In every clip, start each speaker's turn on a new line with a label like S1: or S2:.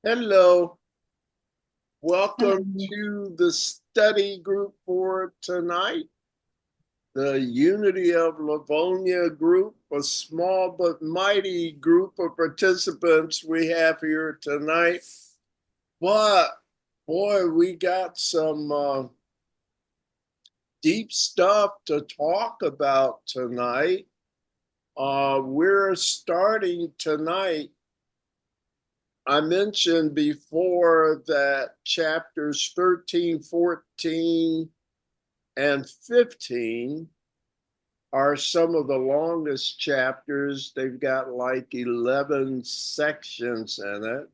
S1: Hello,
S2: Hello.
S1: welcome to the study group for tonight. The Unity of Livonia group, a small but mighty group of participants we have here tonight. But boy, we got some deep stuff to talk about tonight. We're starting tonight. I mentioned before that chapters 13, 14, and 15 are some of the longest chapters. They've got like 11 sections in it.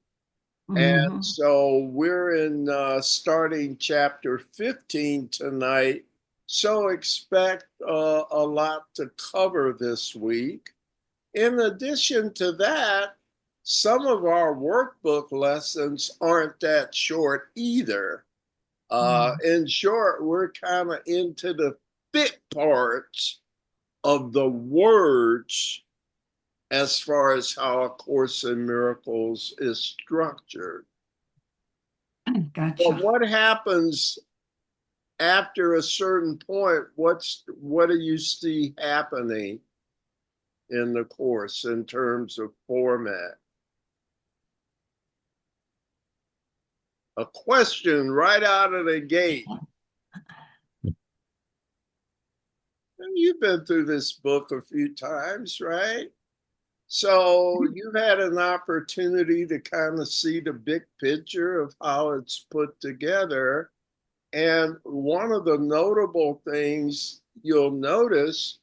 S1: And
S2: Hmm.
S1: so we're in starting chapter 15 tonight. So expect a lot to cover this week. In addition to that, some of our workbook lessons aren't that short either. In short, we're kind of into the thick parts of the words as far as how A Course in Miracles is structured. But
S2: Gotcha.
S1: what happens after a certain point? What do you see happening in the course in terms of format? A question right out of the gate. You've been through this book a few times, right? So you've had an opportunity to kind of see the big picture of how it's put together. And one of the notable things you'll notice,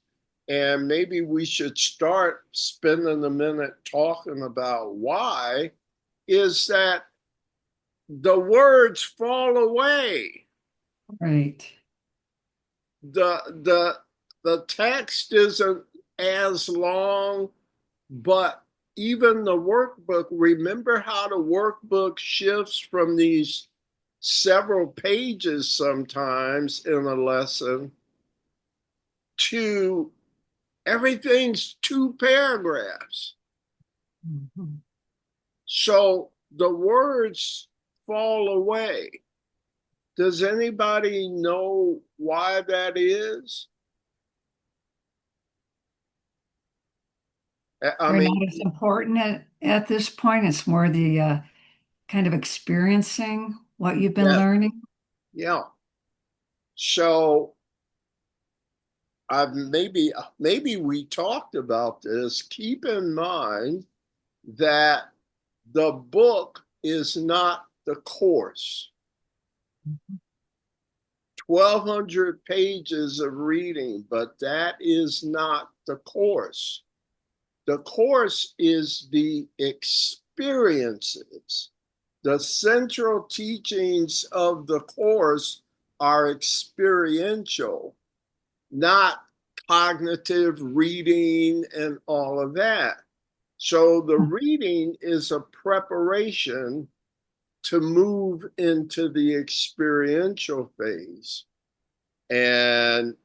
S1: and maybe we should start spending a minute talking about why, is that the words fall away.
S2: Right.
S1: The the the text isn't as long, but even the workbook, remember how the workbook shifts from these several pages sometimes in a lesson to everything's two paragraphs.
S2: Mhm.
S1: So the words fall away. Does anybody know why that is? I
S2: They're
S1: mean,
S2: not as important at this point. It's more the kind of experiencing what you've been
S1: yeah,
S2: learning.
S1: yeah. So maybe we talked about this. Keep in mind that the book is not the course. 1,200 pages of reading, but that is not the course. The course is the experiences. The central teachings of the course are experiential, not cognitive reading and all of that. So the reading is a preparation to move into the experiential phase. And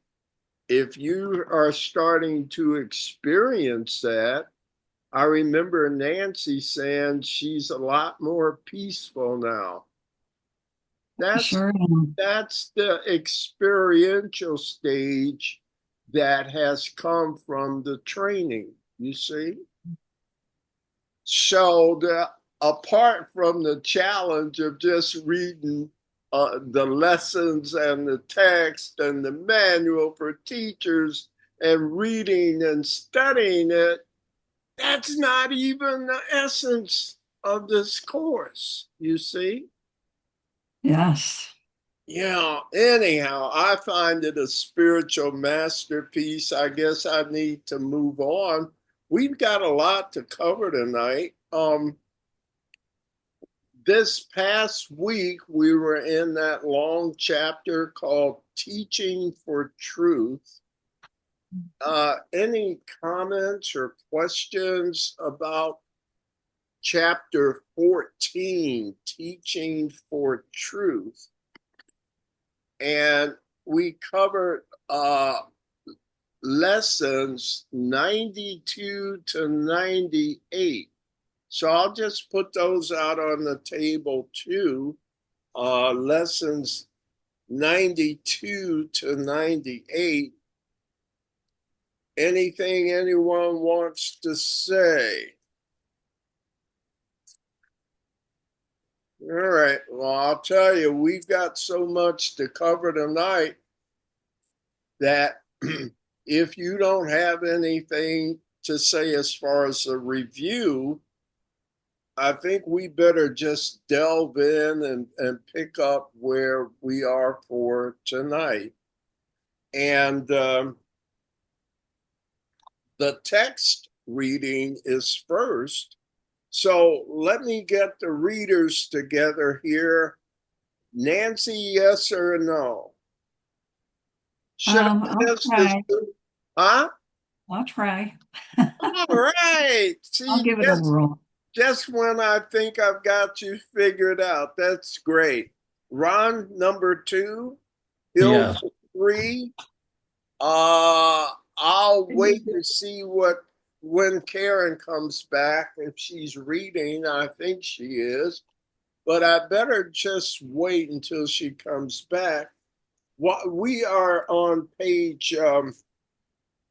S1: if you are starting to experience that, I remember Nancy saying she's a lot more peaceful now. That's
S2: Sure.
S1: that's the experiential stage that has come from the training, you see? So apart from the challenge of just reading the lessons and the text and the manual for teachers and reading and studying it, that's not even the essence of this course, you see?
S2: Yes.
S1: Yeah, anyhow, I find it a spiritual masterpiece. I guess I need to move on. We've got a lot to cover tonight. This past week, we were in that long chapter called Teaching for Truth. Any comments or questions about chapter 14, Teaching for Truth? And we covered lessons 92 to 98. So I'll just put those out on the table too. Lessons 92 to 98. Anything anyone wants to say? All right. Well, I'll tell you, we've got so much to cover tonight that if you don't have anything to say as far as a review, I think we better just delve in and pick up where we are for tonight. And the text reading is first. So let me get the readers together here. Nancy, yes or no? Should I
S2: I'll
S1: miss this?
S2: try.
S1: Huh?
S2: I'll try.
S1: All right.
S2: I'll
S1: See,
S2: give it a whirl.
S1: just when I think I've got you figured out. That's great. Ron, number two. Hill,
S3: Yes.
S1: three. Uh, I'll wait to see what when Karen comes back. If she's reading, I think she is. But I better just wait until she comes back. What we are on page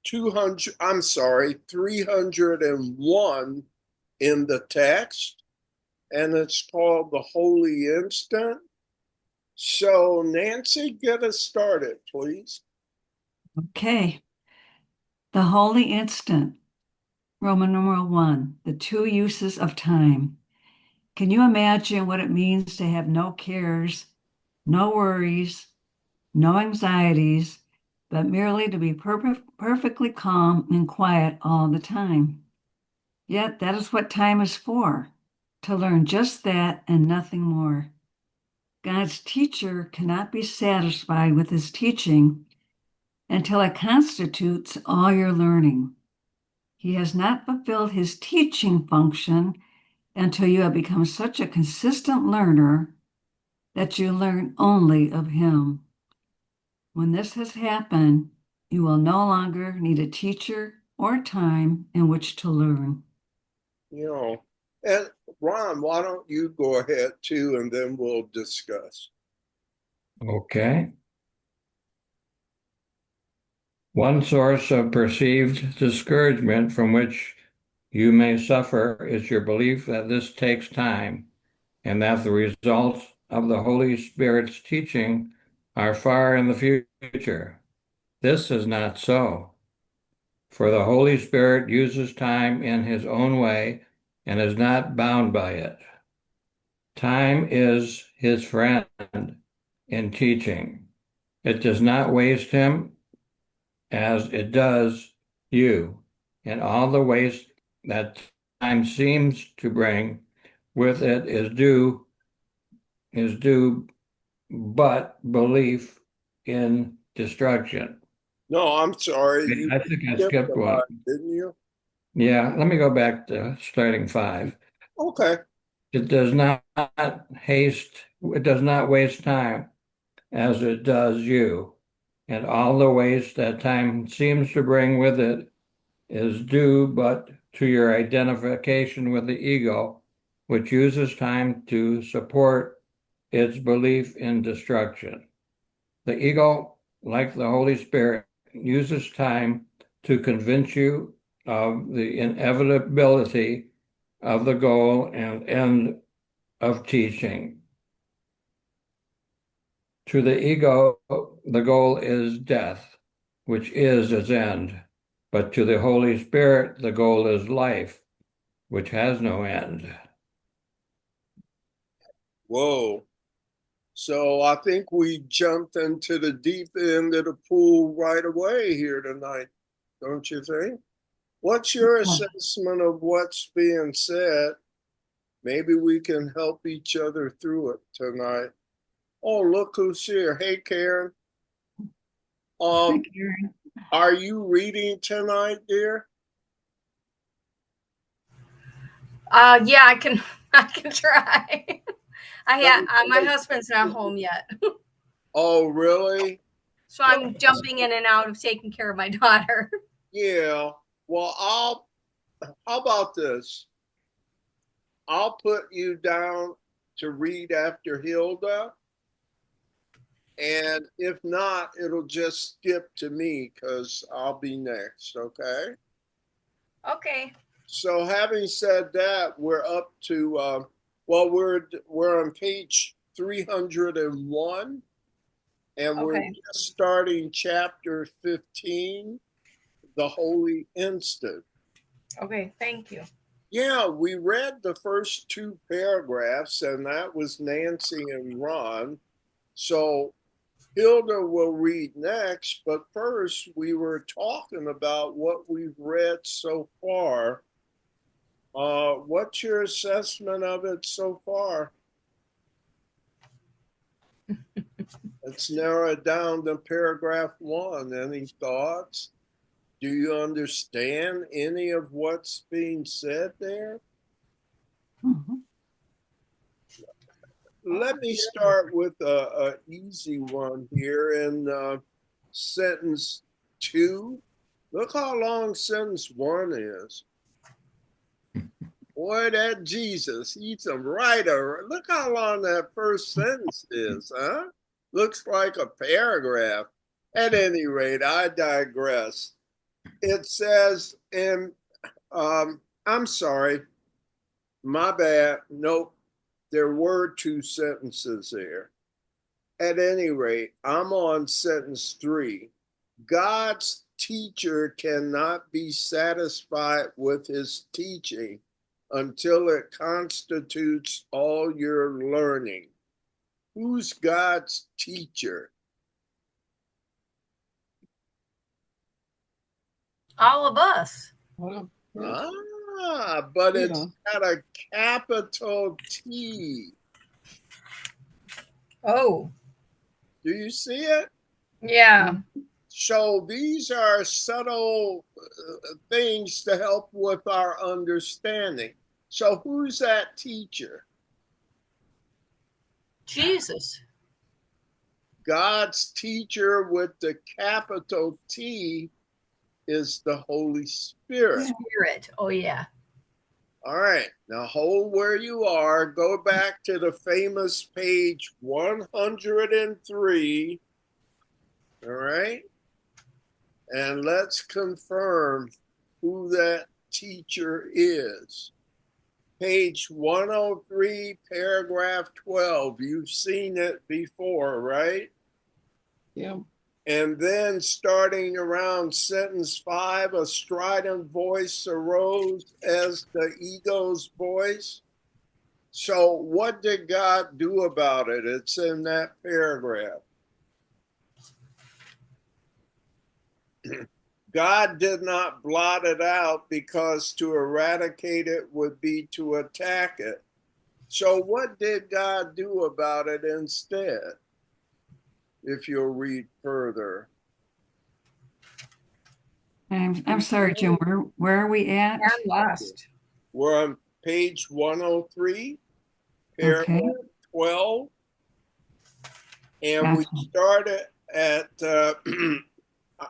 S1: 200, I'm sorry, 301 in the text, and it's called the Holy Instant. So, Nancy, get us started, please.
S2: Okay. The Holy Instant, Roman numeral 1, the two uses of time. Can you imagine what it means to have no cares, no worries, no anxieties, but merely to be perfectly calm and quiet all the time? Yet that is what time is for, to learn just that and nothing more. God's teacher cannot be satisfied with his teaching until it constitutes all your learning. He has not fulfilled his teaching function until you have become such a consistent learner that you learn only of him. When this has happened, you will no longer need a teacher or time in which to learn.
S1: You know, and Ron, why don't you go ahead too, and then we'll discuss.
S3: Okay. One source of perceived discouragement from which you may suffer is your belief that this takes time and that the results of the Holy Spirit's teaching are far in the future. This is not so, for the Holy Spirit uses time in his own way and is not bound by it. Time is his friend in teaching. It does not waste him as it does you, and all the waste that time seems to bring with it is due but belief in destruction.
S1: No, I'm sorry, you
S3: I think I
S1: skipped a
S3: skipped one.
S1: lot, didn't you?
S3: Yeah, let me go back to starting five.
S1: Okay.
S3: It does not it does not waste time as it does you, and all the waste that time seems to bring with it is due but to your identification with the ego, which uses time to support its belief in destruction. The ego, like the Holy Spirit, uses time to convince you of the inevitability of the goal and end of teaching. To the ego, the goal is death, which is its end. But to the Holy Spirit, the goal is life, which has no end.
S1: Whoa. So I think we jumped into the deep end of the pool right away here tonight, don't you think? What's your assessment of what's being said? Maybe we can help each other through it tonight. Oh, look who's here. Hey, Karen. Um, are you reading tonight, dear?
S4: Yeah, I can. I can try. My husband's not home yet,
S1: Oh, really?
S4: so I'm jumping in and out of taking care of my daughter.
S1: Yeah. Well, how about this? I'll put you down to read after Hilda. And if not, it'll just skip to me because I'll be next, okay?
S4: Okay.
S1: So having said that, we're up to, well, we're on page 301, and we're
S4: Okay.
S1: just starting chapter 15, the Holy Instant.
S4: Okay. Thank you.
S1: Yeah, we read the first two paragraphs, and that was Nancy and Ron. So Hilda will read next, but first we were talking about what we've read so far. What's your assessment of it so far? Let's narrow it down to paragraph 1. Any thoughts? Do you understand any of what's being said there?
S2: Mhm.
S1: Let me start with a easy one here in sentence 2. Look how long sentence 1 is. Boy, that Jesus, he's a writer. Look how long that first sentence is, huh? Looks like a paragraph. At any rate, I digress. It says, and I'm sorry, my bad. Nope, there were 2 sentences there. At any rate, I'm on sentence 3. God's teacher cannot be satisfied with his teaching until it constitutes all your learning. Who's God's teacher?
S4: All of us.
S5: Well,
S1: But it's
S5: yeah.
S1: got a capital T.
S4: Oh.
S1: Do you see it?
S4: Yeah.
S1: So these are subtle things to help with our understanding. So who's that teacher?
S4: Jesus.
S1: God's teacher with the capital T is the Holy Spirit.
S4: Spirit. Oh, yeah.
S1: All right, now hold where you are. Go back to the famous page 103. All right, and let's confirm who that teacher is. Page 103, paragraph 12. You've seen it before, right?
S5: Yeah.
S1: And then starting around sentence 5, a strident voice arose as the ego's voice. So what did God do about it? It's in that paragraph. God did not blot it out because to eradicate it would be to attack it. So what did God do about it instead? If you'll read further.
S2: I'm sorry, Jim. Where are we at?
S4: I'm lost.
S1: We're on page 103, paragraph
S2: Okay.
S1: 12. And we
S2: Gotcha.
S1: started at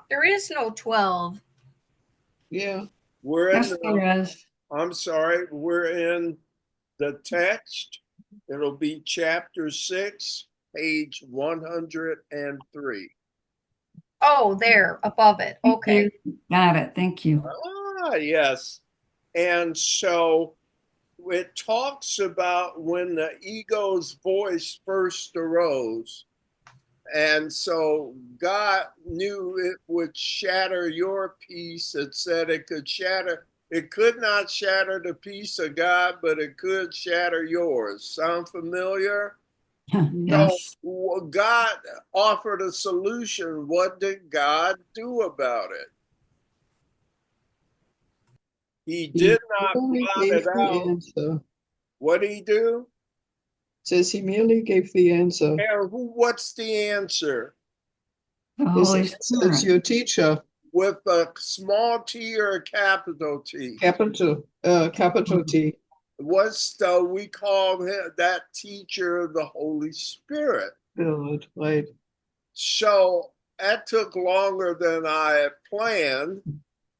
S4: There is no 12.
S5: Yeah.
S1: we're in
S2: Yes, there is.
S1: I'm sorry, we're in the text. It'll be chapter 6, page 103.
S4: Oh, there above it.
S2: Thank
S4: Okay.
S2: you. Got it. Thank you.
S1: Ah, yes. And so it talks about when the ego's voice first arose. And so God knew it would shatter your peace. It said it could not shatter the peace of God, but it could shatter yours. Sound familiar?
S2: Yes.
S1: So God offered a solution. What did God do about it? He did not
S5: Only
S1: blot
S5: gave
S1: it
S5: the
S1: out.
S5: answer.
S1: What did he do?
S5: Says he merely gave the answer.
S1: And what's the answer?
S2: The
S5: His
S2: Holy
S5: answer
S2: Spirit.
S5: is your teacher.
S1: With a small t or a capital T?
S5: Capital T.
S1: We call that teacher the Holy Spirit.
S5: Good, right.
S1: So that took longer than I had planned,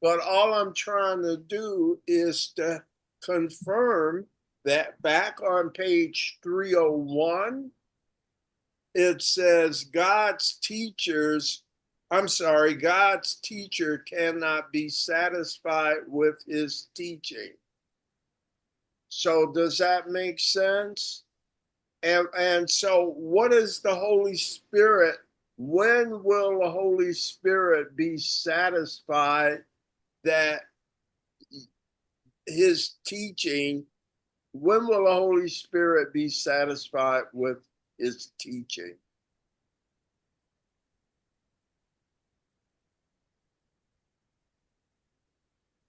S1: but all I'm trying to do is to confirm that back on page 301, it says God's teacher cannot be satisfied with his teaching. So does that make sense? And so what is the Holy Spirit? When will the Holy Spirit be satisfied that his teaching, when will the Holy Spirit be satisfied with his teaching?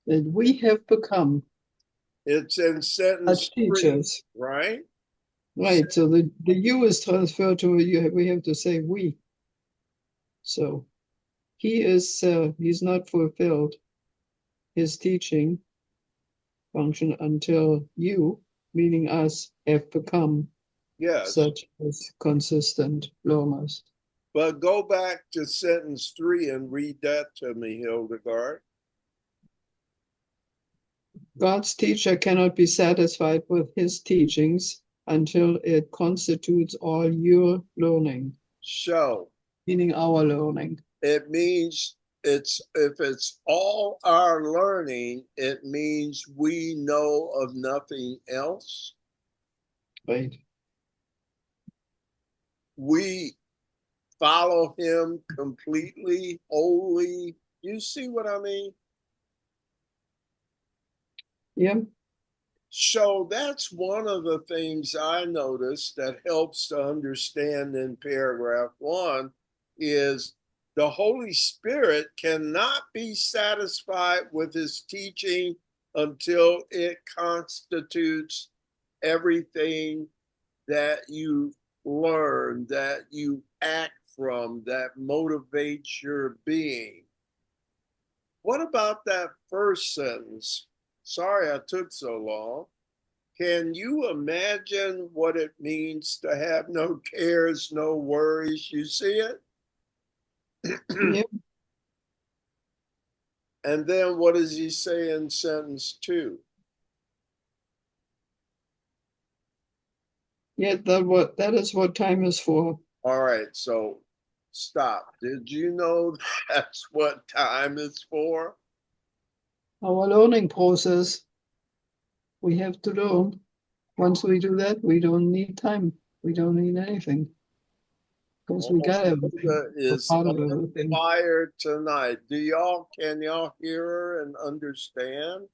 S5: That we have become
S1: It's in sentence
S5: as teachers.
S1: 3, right?
S5: Right, so the you is transferred to you. We have to say we. So he's not fulfilled his teaching function until you, meaning us, have become
S1: Yes.
S5: such as consistent learners.
S1: But go back to sentence 3 and read that to me, Hildegard.
S5: God's teacher cannot be satisfied with his teachings until it constitutes all your learning,
S1: So
S5: meaning our learning.
S1: it means if it's all our learning, it means we know of nothing else.
S5: Right.
S1: We follow him completely, wholly. You see what I mean?
S5: Yeah.
S1: So that's one of the things I noticed that helps to understand in paragraph 1 is the Holy Spirit cannot be satisfied with his teaching until it constitutes everything that you learn, that you act from, that motivates your being. What about that first sentence? Sorry I took so long. Can you imagine what it means to have no cares, no worries? You see it?
S5: Yeah.
S1: And then what does he say in sentence 2?
S5: Yeah, that is what time is for.
S1: All right, so stop. Did you know that's what time is for?
S5: Our learning process. We have to learn. Once we do that, we don't need time. We don't need anything. Because we got everything.
S1: Hilda
S5: We're
S1: is
S5: part of
S1: on
S5: everything.
S1: fire tonight. Can y'all hear her and understand?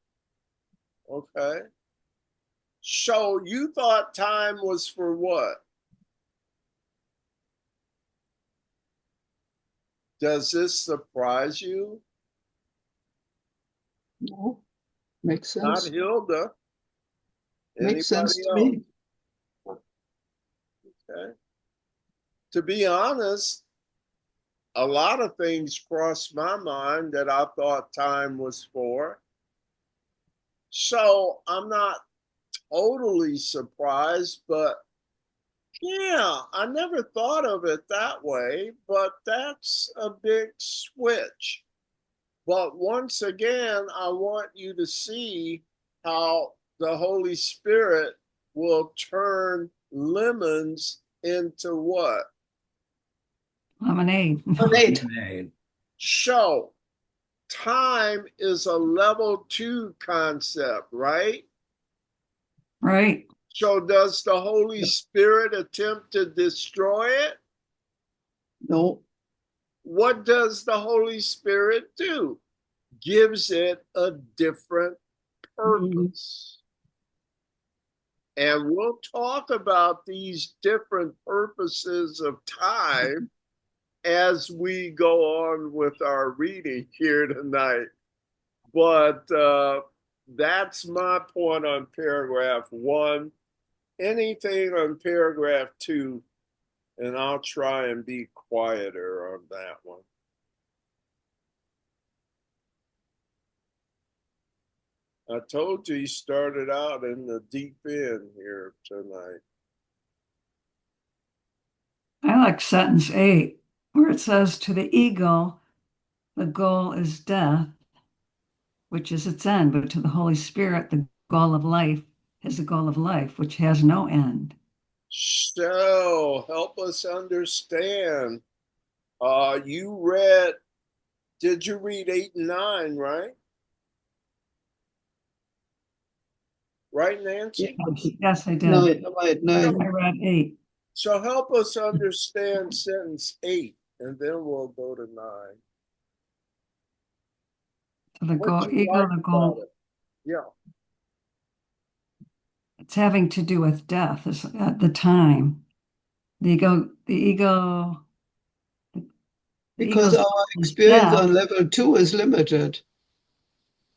S1: Okay. So you thought time was for what? Does this surprise you?
S5: No, makes
S1: Not
S5: sense.
S1: Hilda.
S5: Makes sense
S1: Anybody
S5: to
S1: else?
S5: me.
S1: Okay. To be honest, a lot of things crossed my mind that I thought time was for. So I'm not totally surprised, but yeah, I never thought of it that way, but that's a big switch. But once again, I want you to see how the Holy Spirit will turn lemons into what?
S2: Lemonade.
S5: Lemonade.
S1: So, time is a level 2 concept, right?
S2: Right.
S1: So, does the Holy Spirit attempt to destroy it?
S5: No.
S1: What does the Holy Spirit do? Gives it a different purpose. And we'll talk about these different purposes of time as we go on with our reading here tonight. But that's my point on paragraph 1. Anything on paragraph 2, and I'll try and be quieter on that one. I told you he started out in the deep end here tonight.
S2: I like sentence 8, where it says, to the ego, the goal is death, which is its end, but to the Holy Spirit, the goal of life as a goal of life, which has no end.
S1: So help us understand. Did you read 8 and 9, right? Right, Nancy?
S2: Yes, I did.
S5: Nine, right, nine.
S2: I read 8.
S1: So help us understand sentence 8, and then we'll go to 9.
S2: So the
S1: What
S2: goal,
S1: you
S2: ego,
S1: like
S2: the
S1: about
S2: goal,
S1: it? Yeah.
S2: it's having to do with death is at the time. The ego, the
S5: Because
S2: ego's
S5: our
S2: is
S5: experience
S2: death.
S5: on level 2 is limited.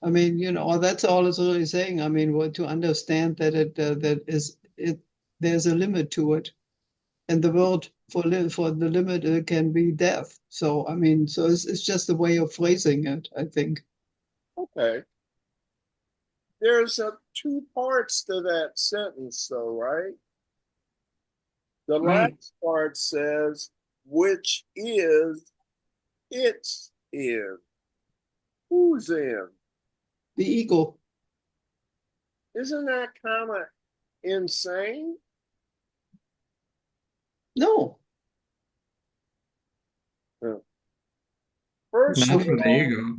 S5: I mean, that's all it's really saying. I mean, to understand that there's a limit to it, and the word for the limit can be death. So I mean, so it's just a way of phrasing it, I think.
S1: Okay. There's 2 parts to that sentence, though, right? The
S2: Right.
S1: last part says, which is its in. Who's in?
S5: The ego.
S1: Isn't that kind of insane?
S5: No,
S1: First
S3: Not
S1: of
S3: for the
S1: all,
S3: ego.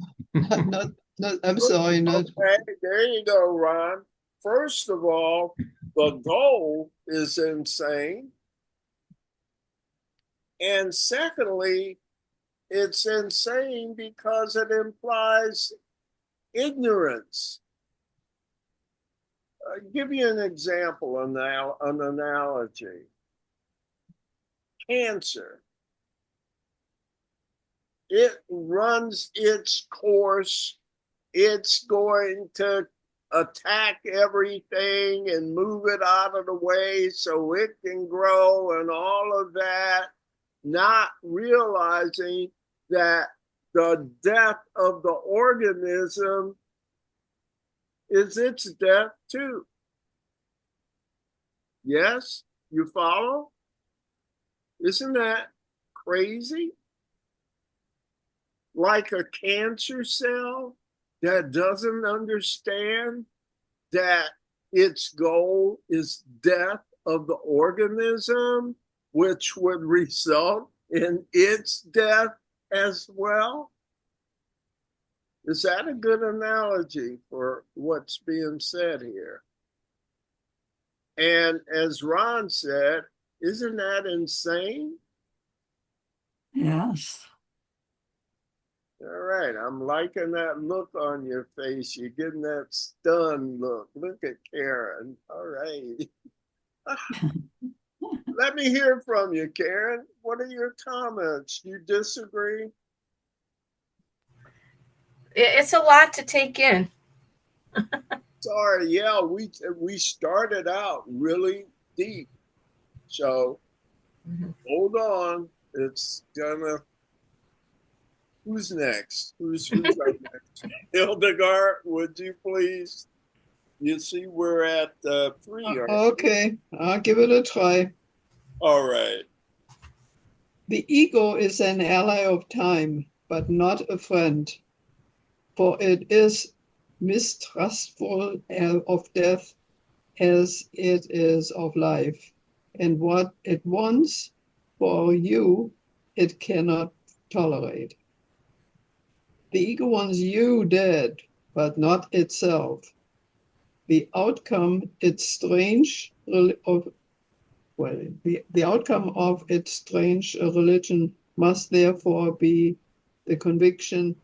S5: not. I'm sorry, not.
S1: okay, there you go, Ron. First of all, the goal is insane. And secondly, it's insane because it implies ignorance. Give you an example, an analogy. Cancer. It runs its course. It's going to attack everything and move it out of the way so it can grow and all of that, not realizing that the death of the organism is its death too. Yes, you follow? Isn't that crazy? Like a cancer cell that doesn't understand that its goal is death of the organism, which would result in its death as well. Is that a good analogy for what's being said here? And as Ron said, isn't that insane?
S2: Yes.
S1: All right, I'm liking that look on your face. You're getting that stunned look. Look at Karen. All right. Let me hear from you, Karen. What are your comments? You disagree?
S4: It's a lot to take in.
S1: Sorry, yeah, we started out really deep. So hold on. It's gonna. Who's next? Who's up next? Hildegard, would you please? You see, we're at 3.
S5: Okay, I'll give it a try.
S1: All right.
S5: The ego is an ally of time, but not a friend, for it is mistrustful of death as it is of life, and what it wants for you, it cannot tolerate. The ego wants you dead, but not itself. The outcome its strange of the outcome of its strange religion must therefore be the conviction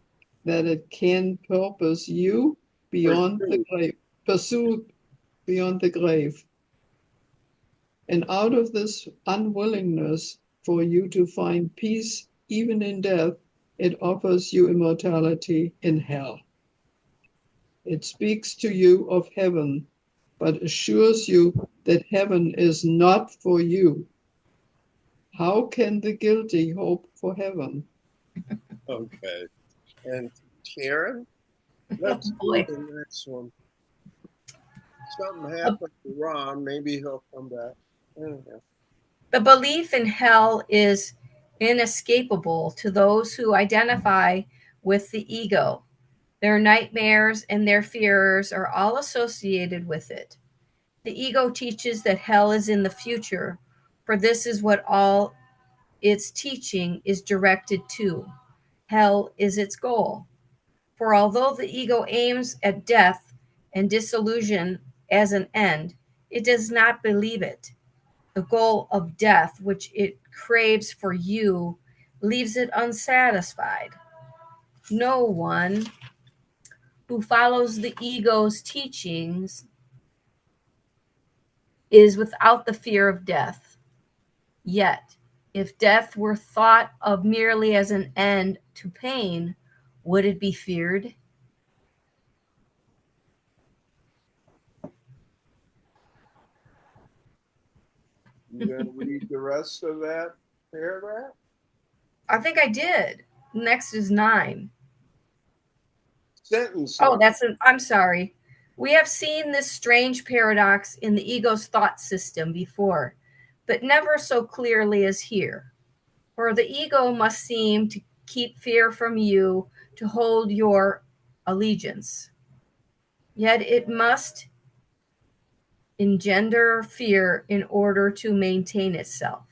S5: that it can purpose you beyond the grave, pursue beyond the grave. And out of this unwillingness for you to find peace even in death, it offers you immortality in hell. It speaks to you of heaven, but assures you that heaven is not for you. How can the guilty hope for heaven?
S1: Okay. And Karen, let's do the next one. Something happened to Ron. Maybe he'll come back. Anyhow.
S4: The belief in hell is inescapable to those who identify with the ego. Their nightmares and their fears are all associated with it. The ego teaches that hell is in the future, for this is what all its teaching is directed to. Hell is its goal. For although the ego aims at death and dissolution as an end, it does not believe it. The goal of death, which it craves for you, leaves it unsatisfied. No one who follows the ego's teachings is without the fear of death. Yet, if death were thought of merely as an end to pain, would it be feared?
S1: You going to read the rest of that paragraph?
S4: I think I did. Next is 9.
S1: Sentence
S4: Oh,
S1: line.
S4: I'm sorry. We have seen this strange paradox in the ego's thought system before, but never so clearly as here. For the ego must seem to keep fear from you to hold your allegiance. Yet it must engender fear in order to maintain itself.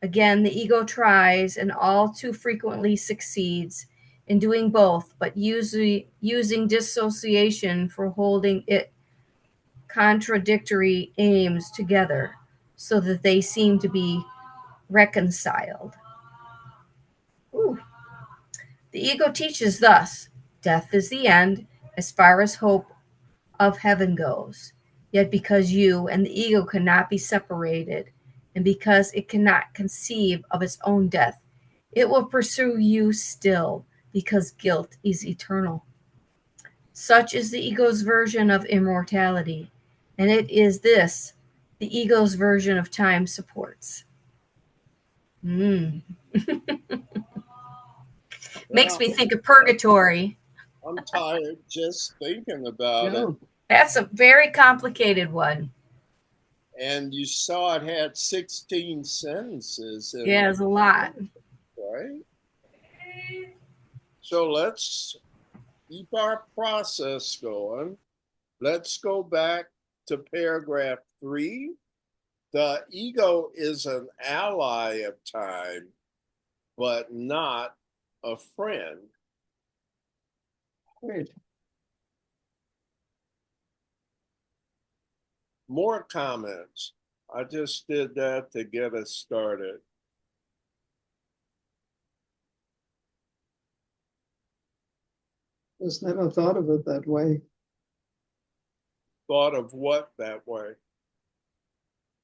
S4: Again, the ego tries and all too frequently succeeds in doing both, but using dissociation for holding it contradictory aims together so that they seem to be reconciled. Ooh. The ego teaches thus: death is the end as far as hope of heaven goes. Yet because you and the ego cannot be separated, and because it cannot conceive of its own death, it will pursue you still, because guilt is eternal. Such is the ego's version of immortality, and it is this the ego's version of time supports. Makes me think of purgatory.
S1: I'm tired just thinking about it.
S4: That's a very complicated one.
S1: And you saw it had 16 sentences.
S4: Yeah, there's a lot.
S1: Right? So let's keep our process going. Let's go back to paragraph 3. The ego is an ally of time, but not a friend.
S5: Great.
S1: More comments. I just did that to get us started.
S5: Just never thought of it that way.
S1: Thought of what that way?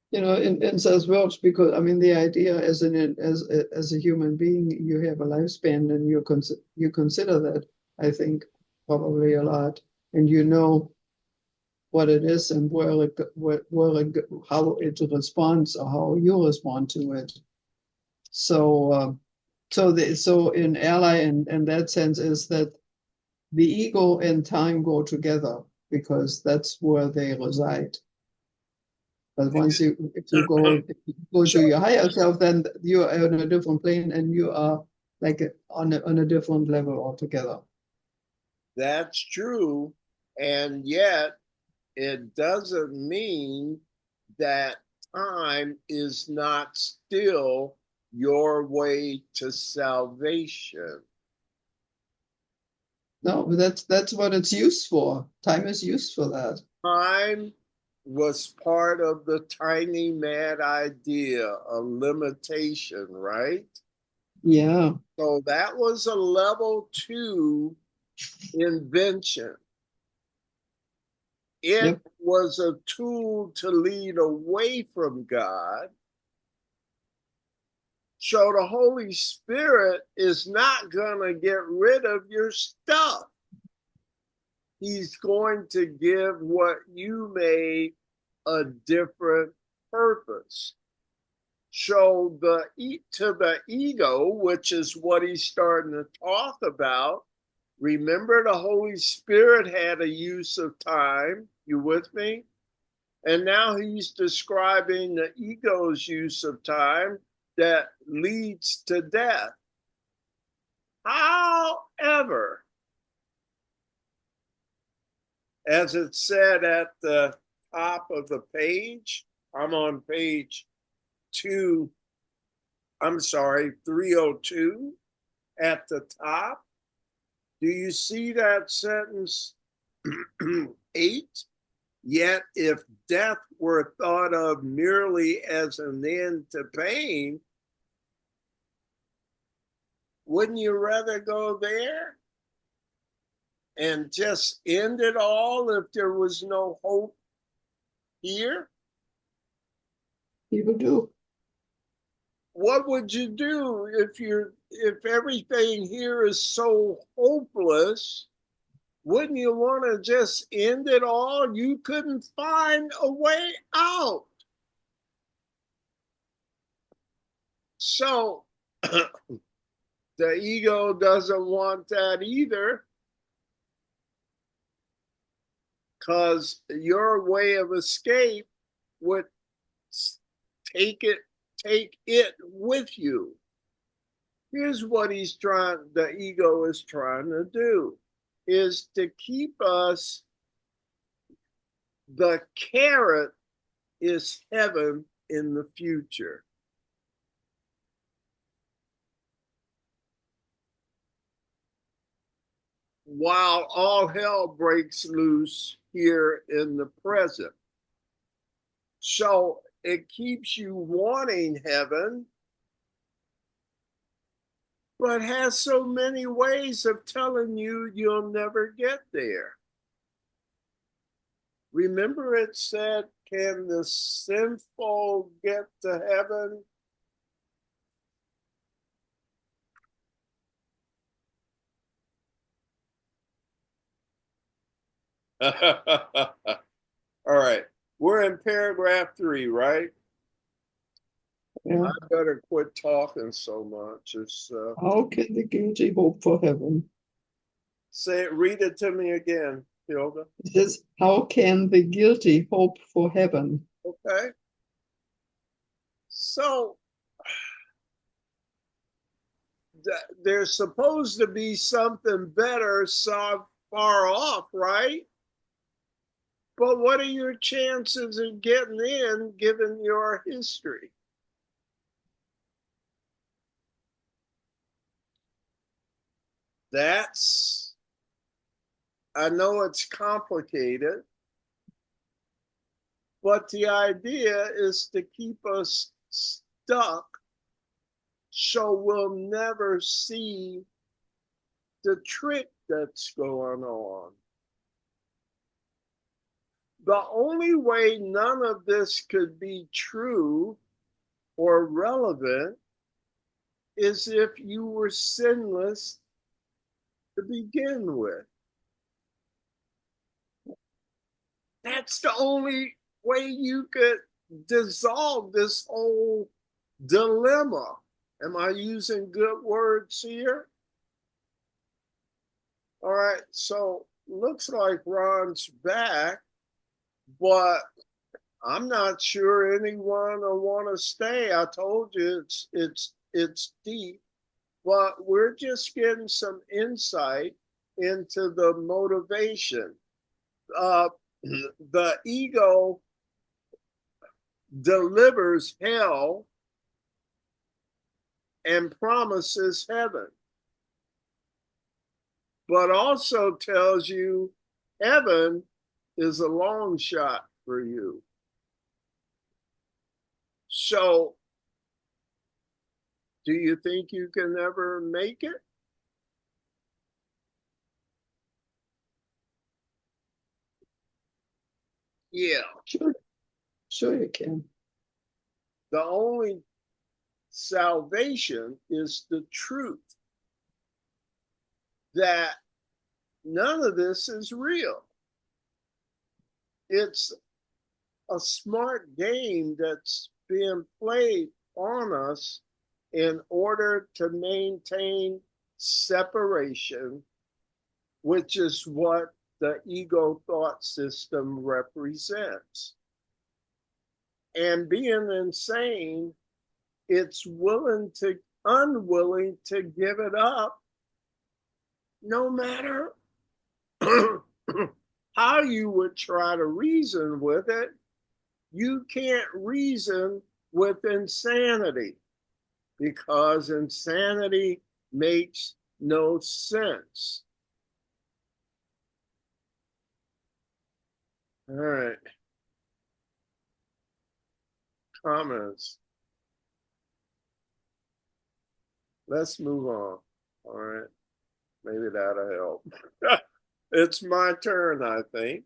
S5: You know, in such works, because I mean, the idea as a human being, you have a lifespan, and you consider that, I think, probably a lot, and you know what it is and how it responds, or how you respond to it. So, so in ally, and that sense is that the ego and time go together, because that's where they reside. But once if you go to your higher self, then you are on a different plane, and you are like on a different level altogether.
S1: That's true. And yet it doesn't mean that time is not still your way to salvation.
S5: No, but that's what it's used for. Time is used for that.
S1: Time was part of the tiny mad idea, a limitation, right?
S5: Yeah.
S1: So that was a level 2 invention. It was a tool to lead away from God. So the Holy Spirit is not going to get rid of your stuff. He's going to give what you made a different purpose. So to the ego, which is what he's starting to talk about, remember the Holy Spirit had a use of time. You with me? And now he's describing the ego's use of time that leads to death. However, as it said at the top of the page. I'm on page 302 at the top. Do you see that sentence 8? Yet if death were thought of merely as an end to pain, wouldn't you rather go there and just end it all if there was no hope here?
S5: People do.
S1: What would you do if everything here is so hopeless? Wouldn't you want to just end it all? You couldn't find a way out. So the ego doesn't want that either, because your way of escape would take it with you. Here's what the ego is trying to do, is to keep us, the carrot is heaven in the future. While all hell breaks loose here in the present. So it keeps you wanting heaven, but has so many ways of telling you you'll never get there. Remember it said, can the sinful get to heaven? All right, we're in paragraph 3, right?
S5: Yeah.
S1: I better quit talking so much.
S5: How can the guilty hope for heaven?
S1: Read it to me again, Hilda.
S5: It says, how can the guilty hope for heaven?
S1: Okay. So there's supposed to be something better so far off, right? But what are your chances of getting in given your history? I know it's complicated, but the idea is to keep us stuck so we'll never see the trick that's going on. The only way none of this could be true or relevant is if you were sinless to begin with. That's the only way you could dissolve this whole dilemma. Am I using good words here? All right, so looks like Ron's back, but I'm not sure anyone will want to stay. I told you it's deep, but we're just getting some insight into the motivation. The ego delivers hell and promises heaven, but also tells you heaven is a long shot for you. So, do you think you can ever make it? Yeah.
S5: Sure you can.
S1: The only salvation is the truth that none of this is real. It's a smart game that's being played on us in order to maintain separation, which is what the ego thought system represents. And being insane, it's unwilling to give it up, no matter how you would try to reason with it, you can't reason with insanity because insanity makes no sense. All right. Comments. Let's move on. All right. Maybe that'll help. It's my turn, I think.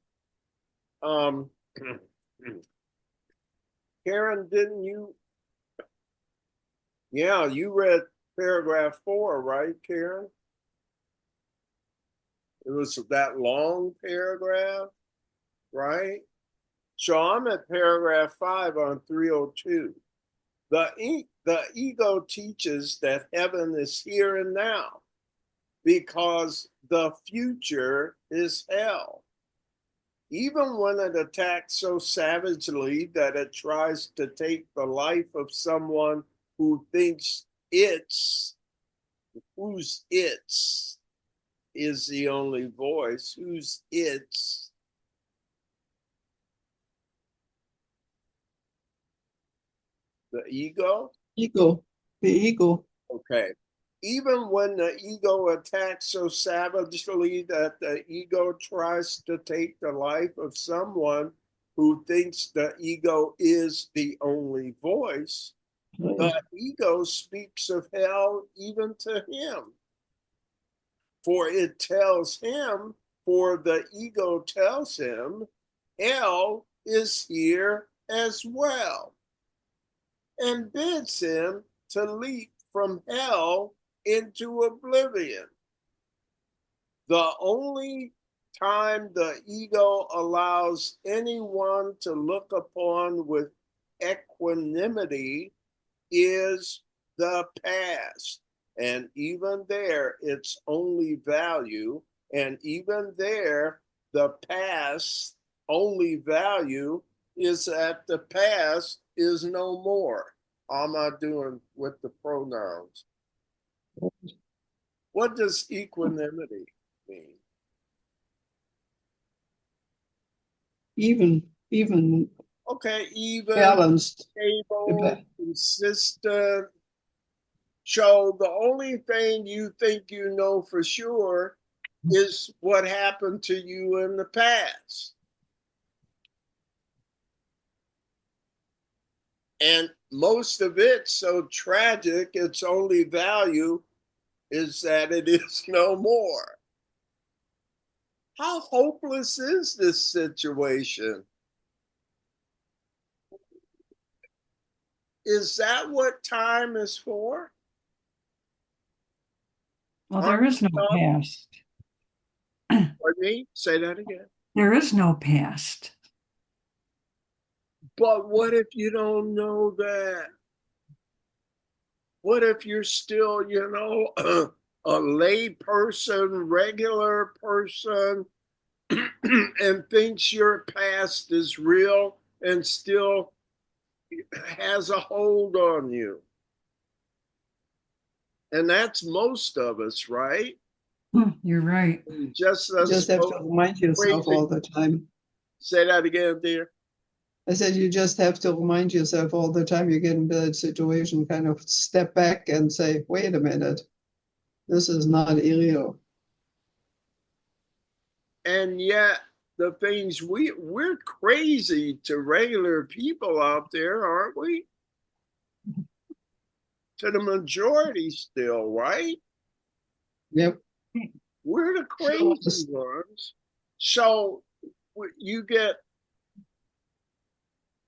S1: Karen, didn't you? Yeah, you read paragraph 4, right, Karen? It was that long paragraph, right? So I'm at paragraph 5 on 302. The ego teaches that heaven is here and now because the future is hell. Even when it attacks so savagely that it tries to take the life of someone who thinks whose it's is the only voice, whose it's. The ego?
S5: Ego. The ego.
S1: Okay. Even when the ego attacks so savagely that the ego tries to take the life of someone who thinks the ego is the only voice, the ego speaks of hell even to him. For the ego tells him, hell is here as well, and bids him to leap from hell into oblivion. The only time the ego allows anyone to look upon with equanimity is the past. And even there, its only value, and even there, the past only value is that the past is no more. How am I doing with the pronouns? What does equanimity mean?
S5: Even.
S1: Okay, even,
S5: Balanced.
S1: stable, consistent. So the only thing you think you know for sure is what happened to you in the past. And most of it's so tragic, its only value is that it is no more. How hopeless is this situation? Is that what time is for?
S2: Well, there is no past.
S1: Pardon me? Say that again.
S2: There is no past.
S1: But what if you don't know that? What if you're still, a lay person, regular person, and thinks your past is real and still has a hold on you? And that's most of us, right?
S2: You're right.
S5: You just have to remind yourself all the time.
S1: Say that again, dear.
S5: I said you just have to remind yourself all the time you get into that situation, kind of step back and say, wait a minute, this is not real.
S1: And yet the things we're crazy to regular people out there, aren't we? To the majority still, right?
S5: Yep.
S1: We're the crazy ones. So you get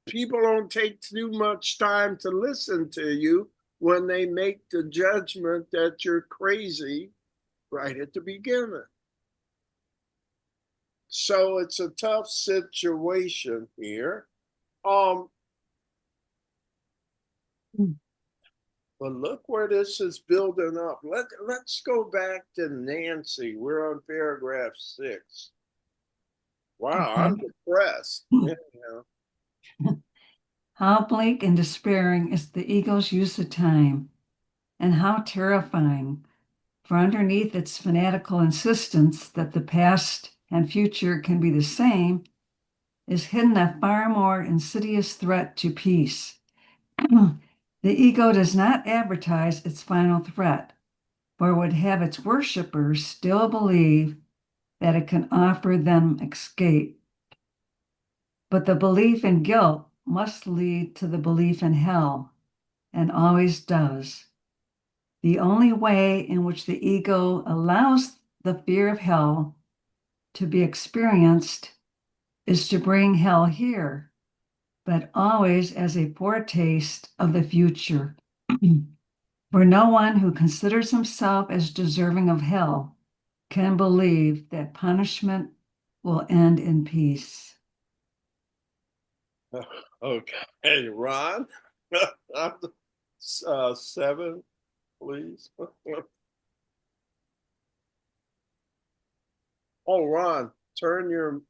S1: people don't take too much time to listen to you when they make the judgment that you're crazy right at the beginning. So it's a tough situation here. But look where this is building up. Let's go back to Nancy. We're on paragraph 6. Wow,
S2: Okay.
S1: I'm depressed. Yeah.
S2: How bleak and despairing is the ego's use of time, and how terrifying, for underneath its fanatical insistence that the past and future can be the same, is hidden a far more insidious threat to peace. The ego does not advertise its final threat, but would have its worshippers still believe that it can offer them escape. But the belief in guilt must lead to the belief in hell, and always does. The only way in which the ego allows the fear of hell to be experienced is to bring hell here, but always as a foretaste of the future. For no one who considers himself as deserving of hell can believe that punishment will end in peace.
S1: Okay, Ron, 7, please. Oh, Ron, turn you're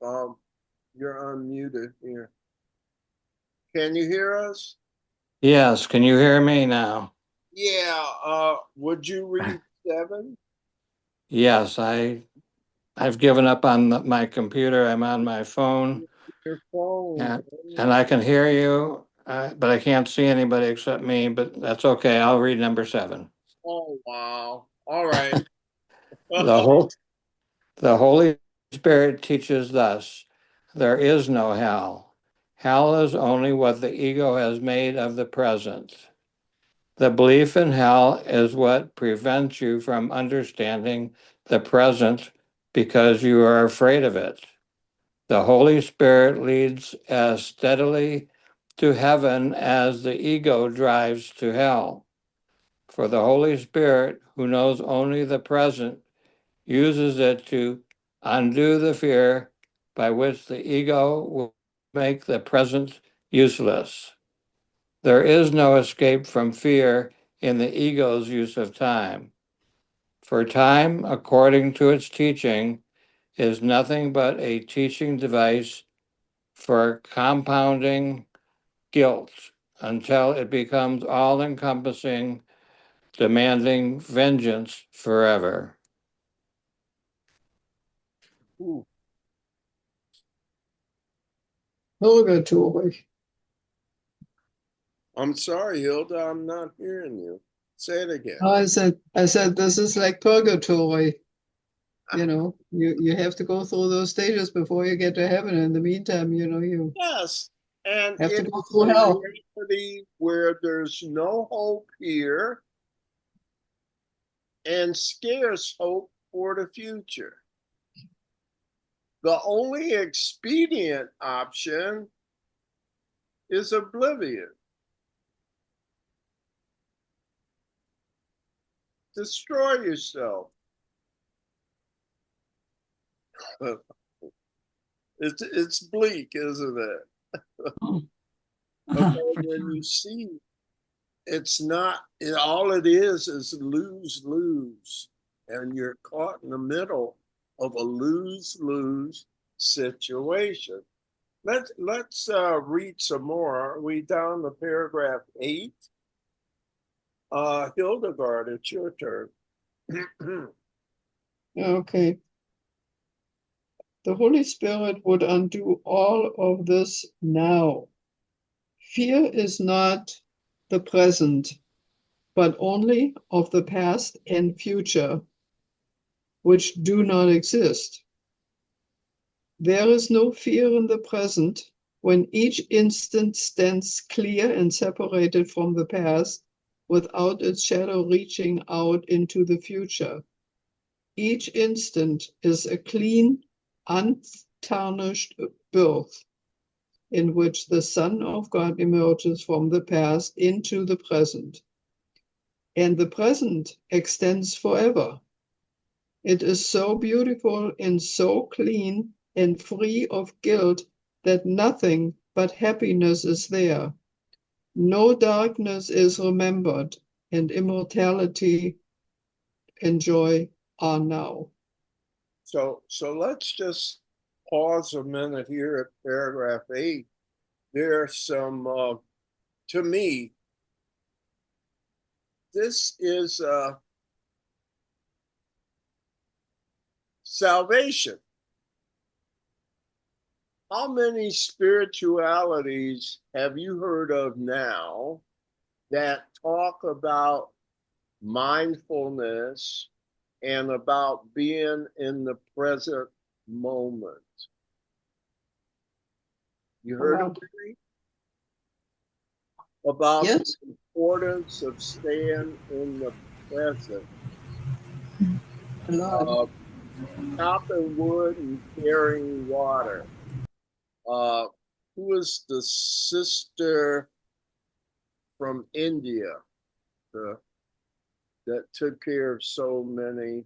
S1: unmuted here. Can you hear us?
S3: Yes, can you hear me now?
S1: Yeah, would you read 7?
S3: Yes, I've given up on my computer. I'm on my phone,
S1: Your phone.
S3: and I can hear you, but I can't see anybody except me. But that's okay. I'll read number 7.
S1: Oh, wow. All right.
S3: The whole the Holy Spirit teaches thus: there is no hell. Hell is only what the ego has made of the present. The belief in hell is what prevents you from understanding the present because you are afraid of it. The Holy Spirit leads as steadily to heaven as the ego drives to hell. For the Holy Spirit, who knows only the present, uses it to undo the fear by which the ego will make the present useless. There is no escape from fear in the ego's use of time. For time, according to its teaching, is nothing but a teaching device for compounding guilt until it becomes all encompassing, demanding vengeance forever.
S1: Ooh,
S5: Purgatory.
S1: I'm sorry, Hilda, I'm not hearing you. Say it again.
S5: I said this is like purgatory. You have to go through those stages before you get to heaven. In the meantime, you
S1: Yes, and
S5: have to
S1: it's
S5: go
S1: a
S5: through hell.
S1: reality where there's no hope here and scarce hope for the future. The only expedient option is oblivion. Destroy yourself. It's bleak, isn't it? Okay,
S2: For
S1: when
S2: sure.
S1: you see it's not, all it is lose lose, and you're caught in the middle of a lose lose situation. Let's read some more. Are we down to paragraph 8? Hildegard, it's your turn.
S5: Okay. The Holy Spirit would undo all of this now. Fear is not the present, but only of the past and future, which do not exist. There is no fear in the present when each instant stands clear and separated from the past without its shadow reaching out into the future. Each instant is a clean, untarnished birth in which the Son of God emerges from the past into the present. And the present extends forever. It is so beautiful and so clean and free of guilt that nothing but happiness is there. No darkness is remembered, and immortality and joy are now.
S1: So let's just pause a minute here at paragraph 8. There's some, to me, this is salvation. How many spiritualities have you heard of now that talk about mindfulness and about being in the present moment? You heard of any? About
S5: Yes.
S1: the importance of staying in the present,
S5: A lot.
S1: chopping wood and carrying water. Uh, who is the sister from India that took care of so many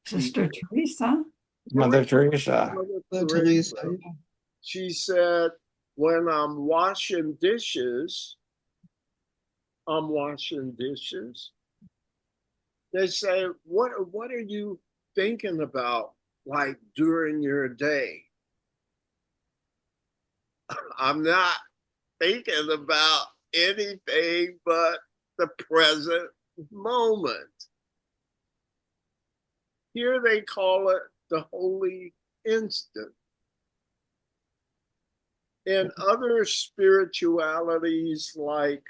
S2: Sister
S1: people?
S2: Teresa.
S3: Mother Teresa.
S1: Mother
S5: Teresa.
S1: Teresa. She said, when I'm washing dishes, They say, what are you thinking about like during your day? I'm not thinking about anything but the present moment. Here they call it the holy instant. In other spiritualities like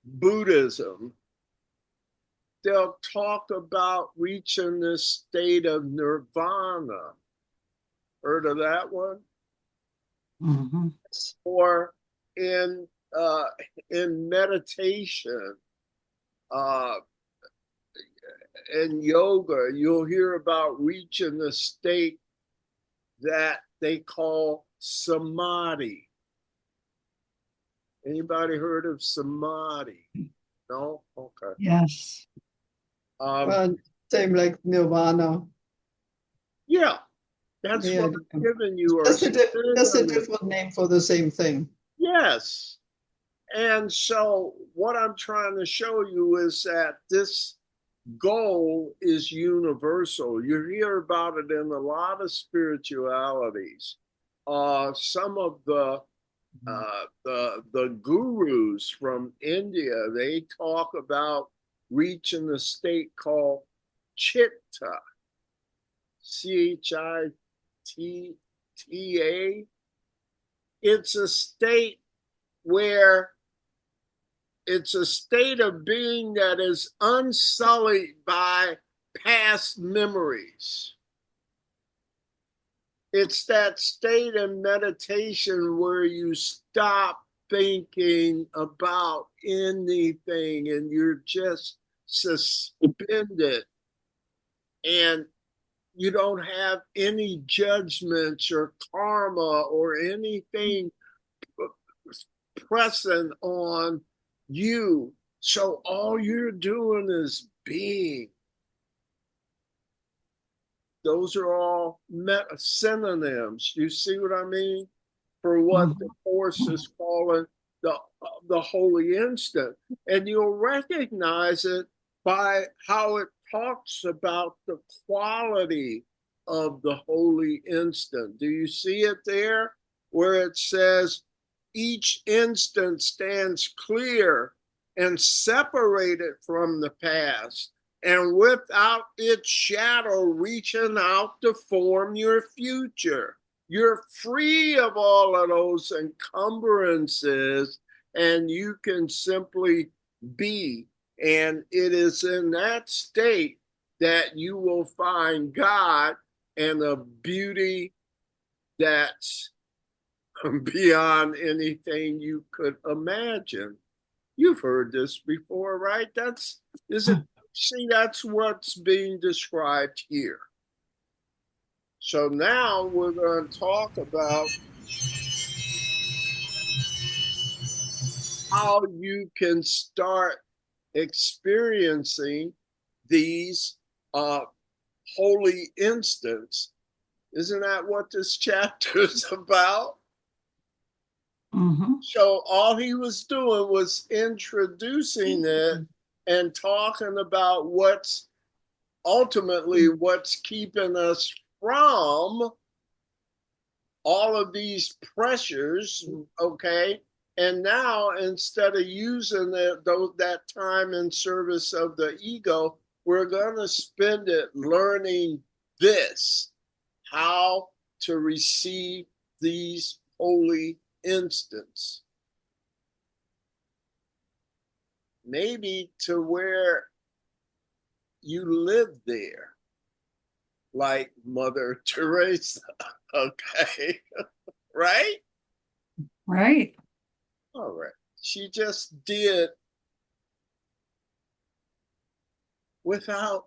S1: Buddhism, they'll talk about reaching this state of nirvana. Heard of that one?
S2: Mm-hmm.
S1: Or in meditation, uh, in yoga, you'll hear about reaching the state that they call samadhi. Anybody heard of samadhi? No? Okay.
S2: Yes.
S5: Well, same like Nirvana.
S1: Yeah, that's
S5: Yeah,
S1: what I'm giving you. Or
S5: that's a different name for the same thing.
S1: yes. And so what I'm trying to show you is that this goal is universal. You hear about it in a lot of spiritualities. Some of the gurus from India, they talk about reaching a state called chitta, CHITTA. It's a state where it's a state of being that is unsullied by past memories. It's that state of meditation where you stop thinking about anything and you're just suspended and you don't have any judgments or karma or anything pressing on you. So all you're doing is being. Those are all synonyms. You see what I mean? For what the Course is calling the holy instant. And you'll recognize it by how it talks about the quality of the holy instant. Do you see it there? Where it says, each instant stands clear and separated from the past, and without its shadow reaching out to form your future. You're free of all of those encumbrances, and you can simply be. And it is in that state that you will find God and a beauty that's beyond anything you could imagine. You've heard this before, right? That's what's being described here. So now we're going to talk about how you can start experiencing these holy instants. Isn't that what this chapter is about?
S2: Mm-hmm.
S1: So all he was doing was introducing it and talking about what's keeping us from all of these pressures, okay? And now instead of using that time in service of the ego, we're going to spend it learning this, how to receive these holy instants. Maybe to where you live there, like Mother Teresa. Okay. Right?
S2: Right.
S1: All right. She just did without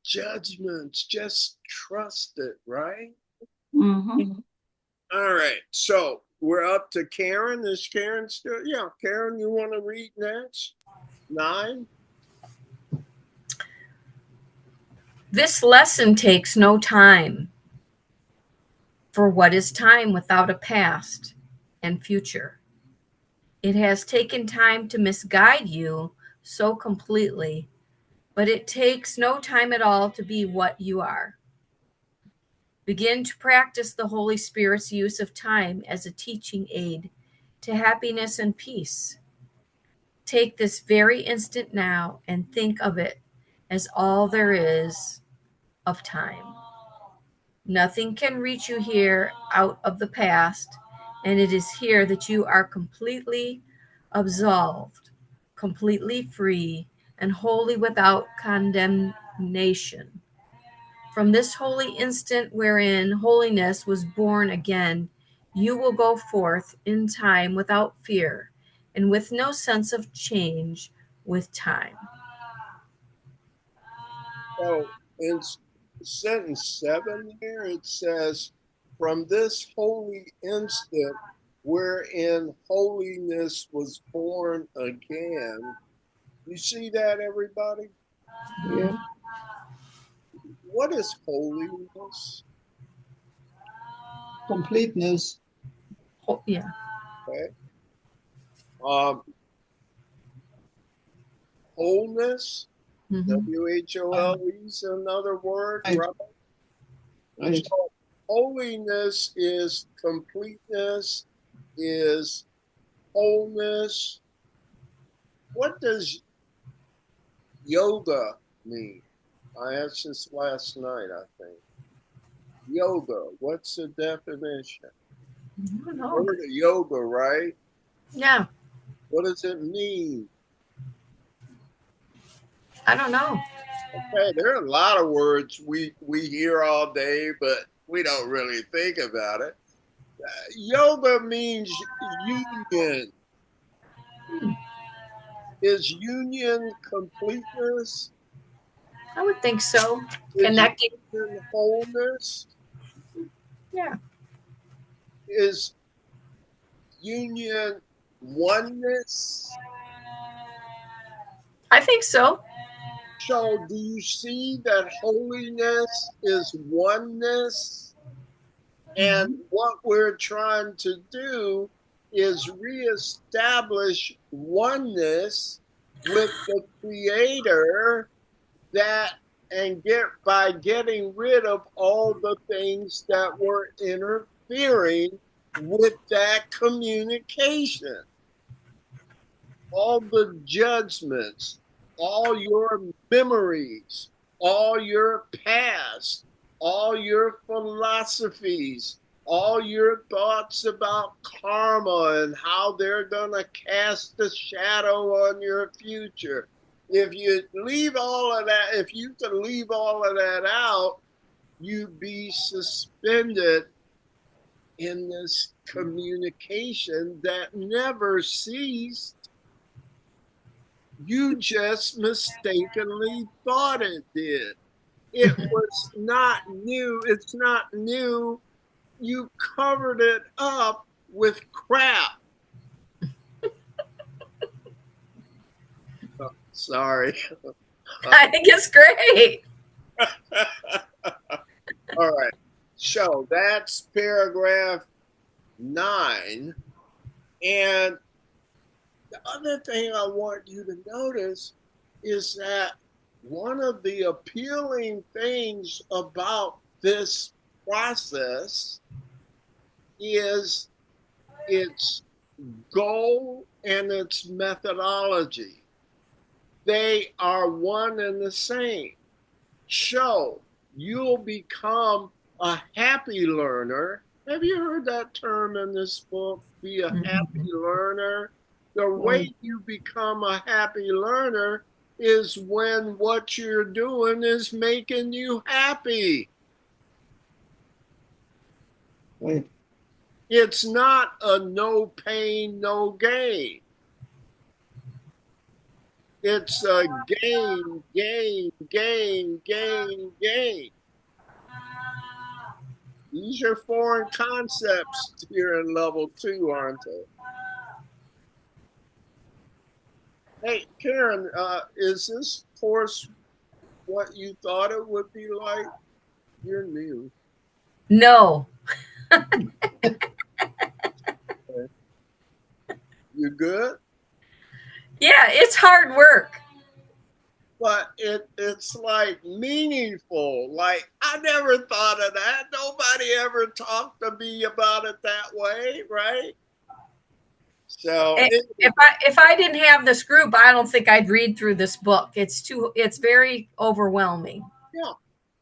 S1: judgments, just trust it, right?
S2: Mm-hmm.
S1: All right. So we're up to Karen. Is Karen still? Yeah, Karen, you want to read next? 9.
S4: This lesson takes no time. For what is time without a past and future? It has taken time to misguide you so completely, but it takes no time at all to be what you are. Begin to practice the Holy Spirit's use of time as a teaching aid to happiness and peace. Take this very instant now and think of it as all there is of time. Nothing can reach you here out of the past, and it is here that you are completely absolved, completely free, and wholly without condemnation. From this holy instant wherein holiness was born again, you will go forth in time without fear and with no sense of change with time.
S1: So in sentence 7 there, it says, from this holy instant wherein holiness was born again. You see that, everybody?
S5: Yeah.
S1: What is holiness?
S5: Completeness.
S4: Yeah.
S1: Okay. Um, wholeness,
S4: Mhm.
S1: WHOLE is another word,
S5: Right.
S1: right?
S5: Right.
S1: So holiness is completeness, is wholeness. What does yoga mean? I asked this last night, I think. Yoga, what's the definition?
S4: I don't know.
S1: Word of yoga, right?
S4: Yeah,
S1: What does it mean?
S4: I don't know.
S1: Okay, there are a lot of words we hear all day, but we don't really think about it. Yoga means union. Is union completeness?
S4: I would think so.
S1: Is
S4: Connecting.
S1: union wholeness?
S4: Yeah,
S1: Is union oneness?
S4: I think so.
S1: So, do you see that holiness is oneness? And
S4: Mhm.
S1: what we're trying to do is reestablish oneness with the Creator, that and get by getting rid of all the things that were interfering with that communication, all the judgments, all your memories, all your past, all your philosophies, all your thoughts about karma and how they're going to cast a shadow on your future. If you leave all of that, if you can leave all of that out, you'd be suspended in this communication that never ceased. You just mistakenly thought it did. It was not new. It's not new. You covered it up with crap. Oh, sorry.
S4: I think it's great.
S1: All right. So that's paragraph 9. And the other thing I want you to notice is that one of the appealing things about this process is its goal and its methodology. They are one and the same. show. You'll become a happy learner. Have you heard that term in this book? Be a happy learner. The way you become a happy learner is when what you're doing is making you happy.
S5: Right.
S1: It's not a no pain, no gain. It's a gain, gain, gain, gain, gain. These are foreign concepts here in level 2, aren't they? Hey, Karen, is this course what you thought it would be like? You're new.
S4: No.
S1: You good?
S4: Yeah, it's hard work.
S1: But it's like meaningful. Like, I never thought of that. Nobody ever talked to me about it that way, right? So
S4: If I didn't have this group, I don't think I'd read through this book. It's very overwhelming.
S1: yeah,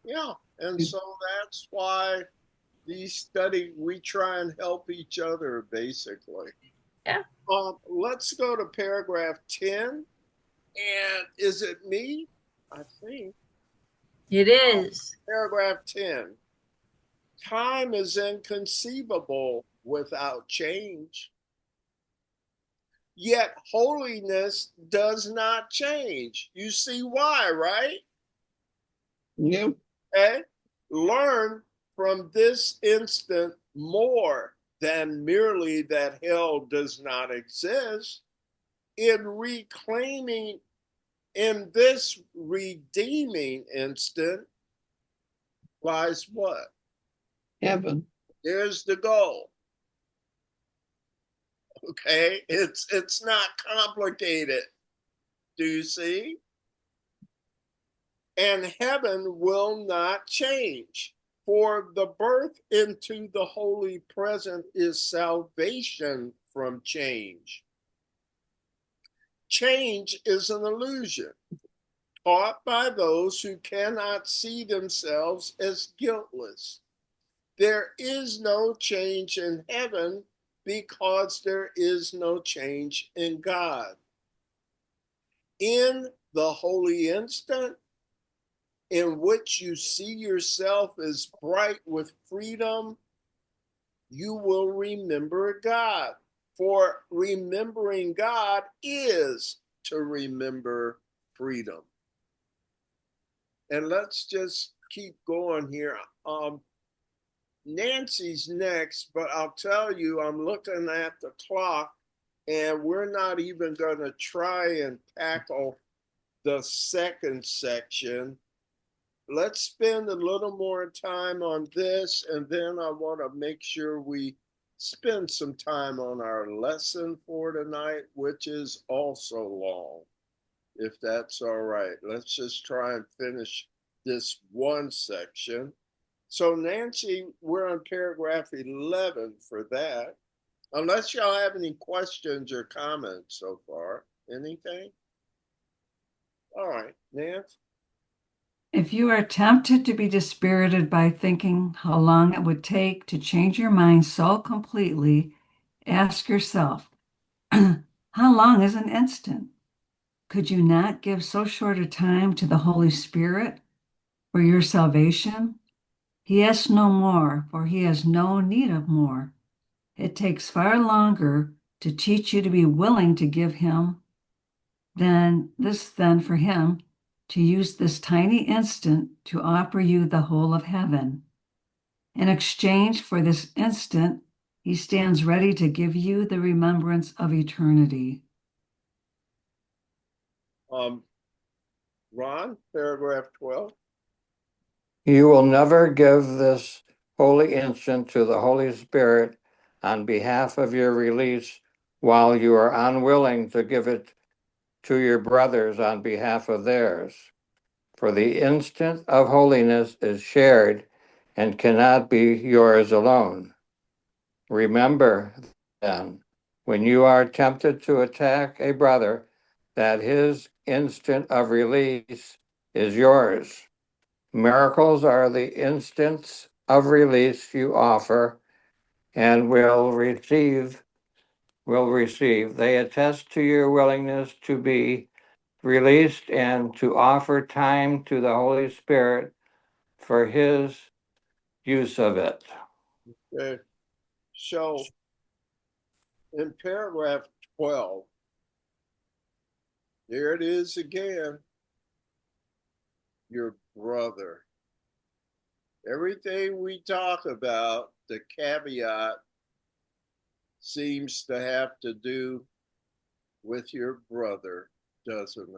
S1: yeah. And so that's why we try and help each other basically.
S4: Yeah.
S1: Let's go to paragraph 10. And is it me? I think.
S4: It is.
S1: Paragraph 10. Time is inconceivable without change. Yet holiness does not change. You see why, right?
S5: Yep.
S1: Okay? Learn from this instant more than merely that hell does not exist. In this redeeming instant lies what?
S5: Heaven.
S1: There's the goal. Okay, it's not complicated. Do you see? And heaven will not change. For the birth into the holy present is salvation from change. Change is an illusion taught by those who cannot see themselves as guiltless. There is no change in heaven because there is no change in God. In the holy instant, in which you see yourself as bright with freedom, you will remember God. For remembering God is to remember freedom. And let's just keep going here. Nancy's next, but I'll tell you, I'm looking at the clock and we're not even going to try and tackle the second section. Let's spend a little more time on this, and then I want to make sure we spend some time on our lesson for tonight, which is also long, if that's all right. Let's just try and finish this one section. So, Nancy, we're on paragraph 11 for that. Unless y'all have any questions or comments so far. Anything? All right, Nancy.
S2: If you are tempted to be dispirited by thinking how long it would take to change your mind so completely, ask yourself, how long is an instant? Could you not give so short a time to the Holy Spirit for your salvation? He asks no more, for he has no need of more. It takes far longer to teach you to be willing to give him than for him to use this tiny instant to offer you the whole of heaven. In exchange for this instant, he stands ready to give you the remembrance of eternity.
S1: Ron, paragraph 12.
S3: You will never give this holy instant to the Holy Spirit on behalf of your release while you are unwilling to give it to your brothers on behalf of theirs. For the instant of holiness is shared and cannot be yours alone. Remember, then, when you are tempted to attack a brother, that his instant of release is yours. Miracles are the instance of release you offer and will receive. They attest to your willingness to be released and to offer time to the Holy Spirit for his use of it.
S1: Okay. So in paragraph 12, there it is again, your brother. Everything we talk about, the caveat seems to have to do with your brother, doesn't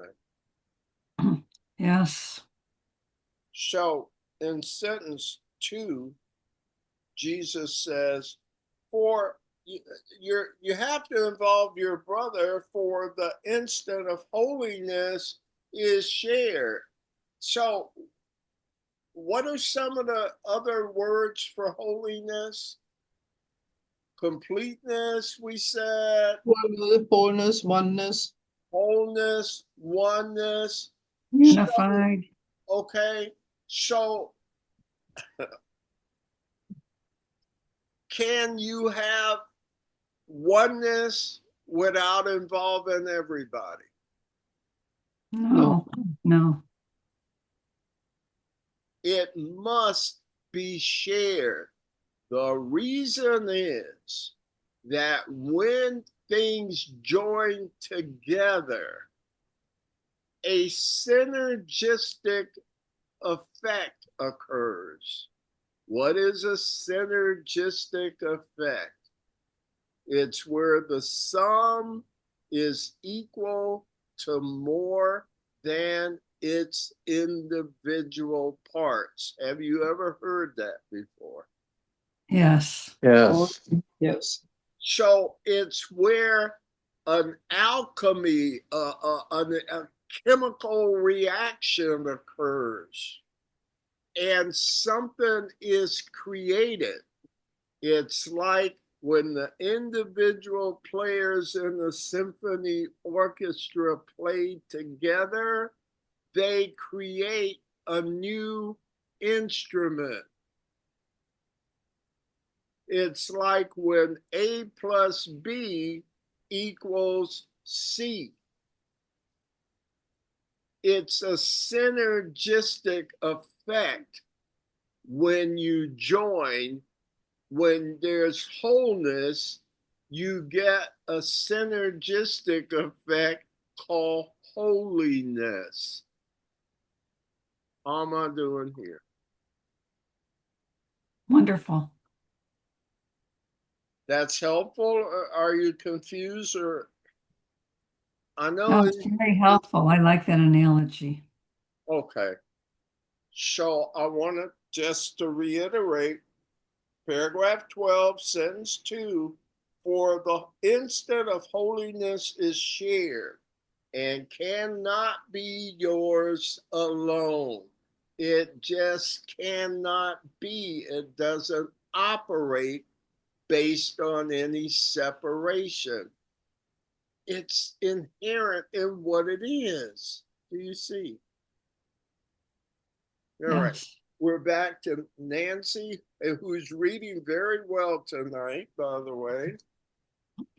S1: it?
S2: Yes.
S1: So in sentence 2, Jesus says, for you have to involve your brother, for the instant of holiness is shared. So what are some of the other words for holiness? Completeness, we said.
S5: Wholeness, oneness.
S1: Wholeness, oneness.
S2: Unified.
S1: Okay, so can you have oneness without involving everybody?
S2: No, no.
S1: It must be shared. The reason is that when things join together, a synergistic effect occurs. What is a synergistic effect? It's where the sum is equal to more than its individual parts. Have you ever heard that before?
S2: Yes.
S3: Yes.
S5: Yes.
S1: So it's where an alchemy, a chemical reaction occurs and something is created. It's like when the individual players in the symphony orchestra play together, they create a new instrument. It's like when A plus B equals C. It's a synergistic effect when you join. When there's wholeness, you get a synergistic effect called holiness. How am I doing here?
S2: Wonderful.
S1: That's helpful? Or are you confused? Or I know
S2: No, it's very helpful. I like that analogy.
S1: okay. So I want to just to reiterate paragraph 12, sentence 2, for the instant of holiness is shared and cannot be yours alone. It just cannot be. It doesn't operate based on any separation. It's inherent in what it is. Do you see? All right.
S2: Yes.
S1: We're back to Nancy, who's reading very well tonight, by the way,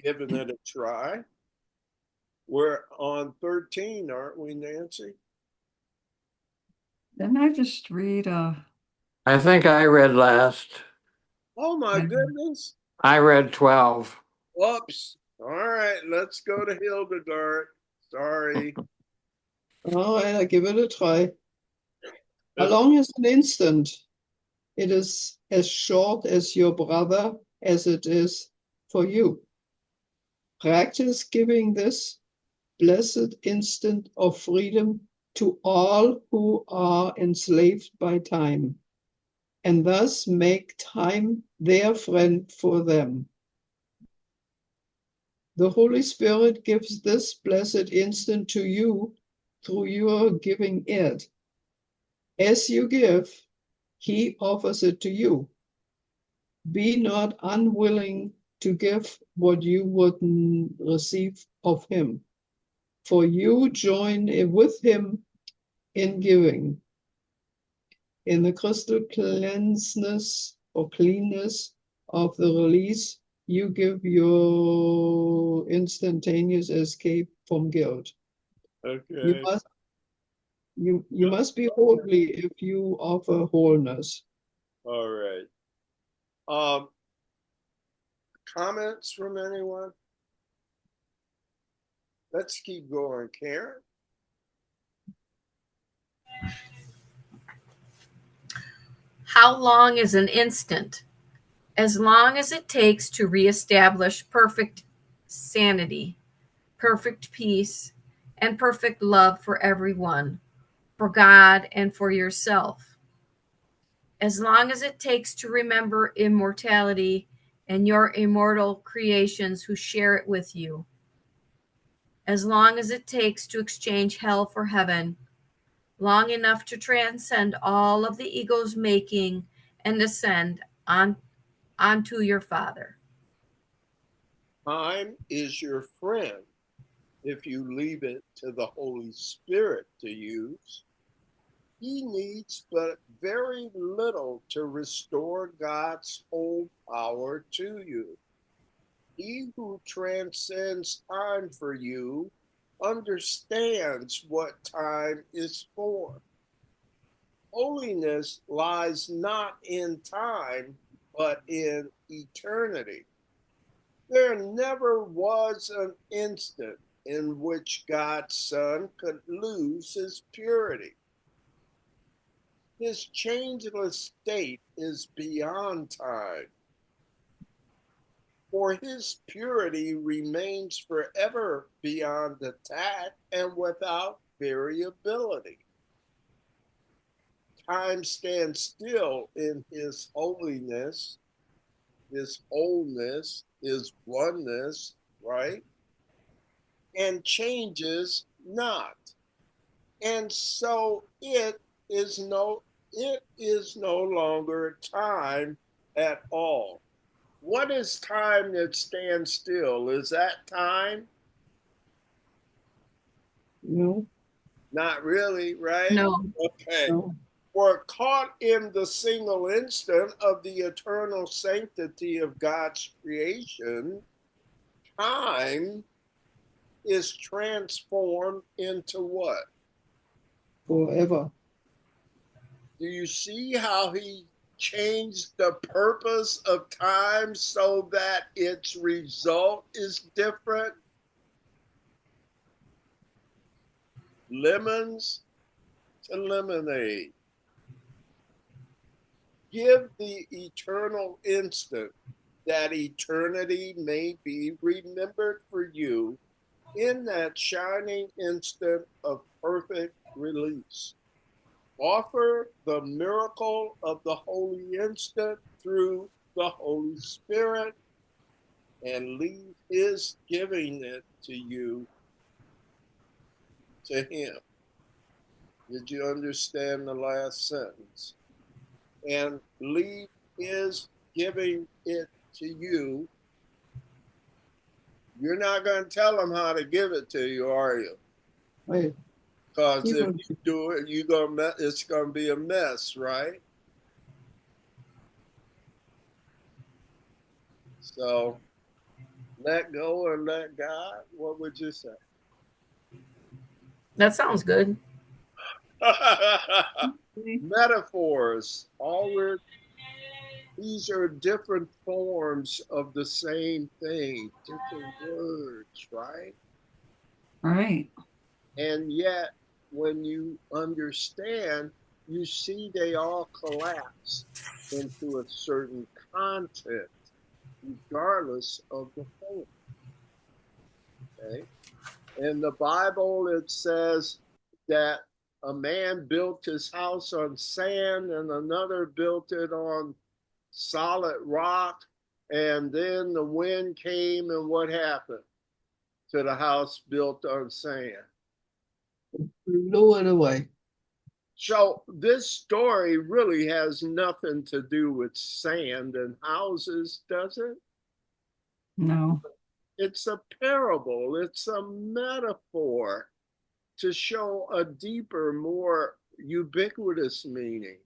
S1: giving it a try. We're on 13, aren't we, Nancy?
S2: Didn't I just read
S3: I think I read last.
S1: Oh, my goodness.
S3: I read 12.
S1: Whoops. All right, let's go to Hildegard. Sorry.
S5: All right, I'll give it a try. How long is an instant? It is as short as your brother as it is for you. Practice giving this blessed instant of freedom to all who are enslaved by time, and thus make time their friend for them. The Holy Spirit gives this blessed instant to you through your giving it. As you give, he offers it to you. Be not unwilling to give what you would receive of him, for you join with him in giving. In the crystal cleanness or cleanness of the release, you give your instantaneous escape from guilt. You
S1: Okay.
S5: must you must be holy if you offer wholeness.
S1: All right. Um, Comments from anyone? Let's keep going. Karen?
S4: How long is an instant? As long as it takes to reestablish perfect sanity, perfect peace, and perfect love for everyone, for God and for yourself. As long as it takes to remember immortality and your immortal creations who share it with you. As long as it takes to exchange hell for heaven, long enough to transcend all of the ego's making and ascend onto your Father.
S1: Time is your friend if you leave it to the Holy Spirit to use. He needs but very little to restore God's whole power to you. He who transcends time for you understands what time is for. Holiness lies not in time, but in eternity. There never was an instant in which God's Son could lose his purity. His changeless state is beyond time, for his purity remains forever beyond attack and without variability. Time stands still in his holiness, his wholeness, his oneness, right? And changes not. And so it is no longer time at all. What is time that stands still? Is that time?
S5: No,
S1: Not really, right?
S4: No.
S1: Okay.
S5: no.
S1: We're caught in the single instant of the eternal sanctity of God's creation. Time is transformed into what?
S5: Forever.
S1: Do you see how he changed the purpose of time so that its result is different? Lemons to lemonade. Give the eternal instant that eternity may be remembered for you in that shining instant of perfect release. Offer the miracle of the holy instant through the Holy Spirit and leave his giving it to you to him. Did you understand the last sentence? And leave his giving it to you. You're not going to tell him how to give it to you, are you?
S5: Right.
S1: Because
S5: He
S1: if
S5: wants
S1: you do it, it's going to be a mess, right? So let go and let God. What would you say?
S4: That sounds good.
S1: Metaphors. These are different forms of the same thing, different words, right?
S2: Right.
S1: And yet, when you understand, you see they all collapse into a certain content, regardless of the form. Okay? In the Bible, it says that a man built his house on sand and another built it on solid rock. And then the wind came, and what happened to the house built on sand?
S5: blew it away.
S1: So this story really has nothing to do with sand and houses, does it?
S2: No.
S1: It's a parable, it's a metaphor to show a deeper, more ubiquitous meaning.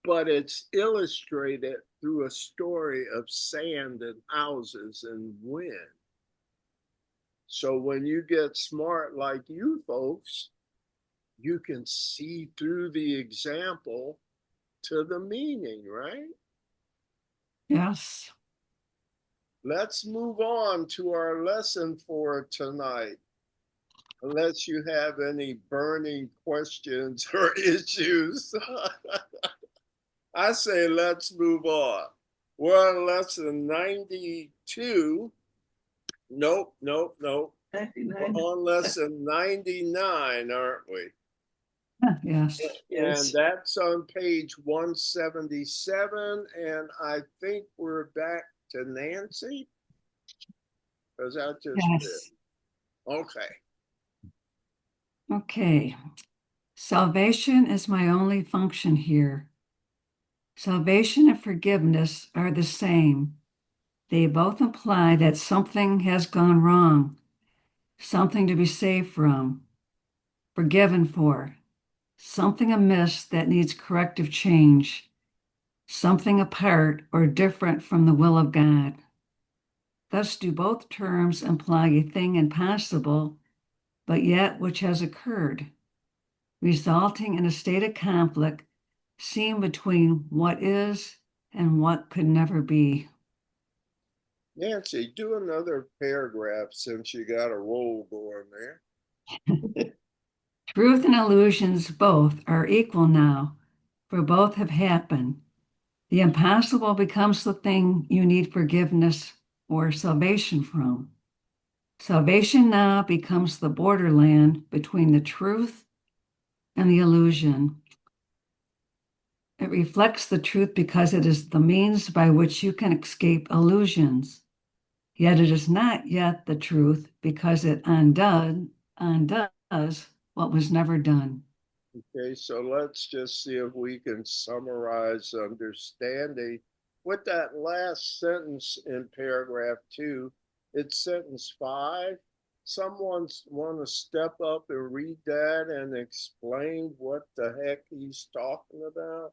S1: but it's illustrated through a story of sand and houses and wind. So when you get smart like you folks, you can see through the example to the meaning, right?
S2: Yes.
S1: Let's move on to our lesson for tonight. Unless you have any burning questions or issues, I say let's move on. We're on lesson 92. Nope, nope, nope.
S5: 99.
S1: We're on lesson 99, aren't we?
S2: Yes.
S1: And
S5: Yes.
S1: that's on page 177. And I think we're back to Nancy. Because I just
S2: Yes.
S1: read. Okay.
S2: Okay. Salvation is my only function here. Salvation and forgiveness are the same. They both imply that something has gone wrong, something to be saved from, forgiven for, something amiss that needs corrective change, something apart or different from the will of God. Thus do both terms imply a thing impossible, but yet which has occurred, resulting in a state of conflict seen between what is and what could never be.
S1: Nancy, do another paragraph since you got a roll going there.
S2: Truth and illusions both are equal now, for both have happened. The impossible becomes the thing you need forgiveness or salvation from. Salvation now becomes the borderland between the truth and the illusion. It reflects the truth because it is the means by which you can escape illusions. Yet it is not yet the truth because it undoes what was never done.
S1: Okay, so let's just see if we can summarize understanding with that last sentence in paragraph 2. It's sentence 5. Someone want to step up and read that and explain what the heck he's talking about?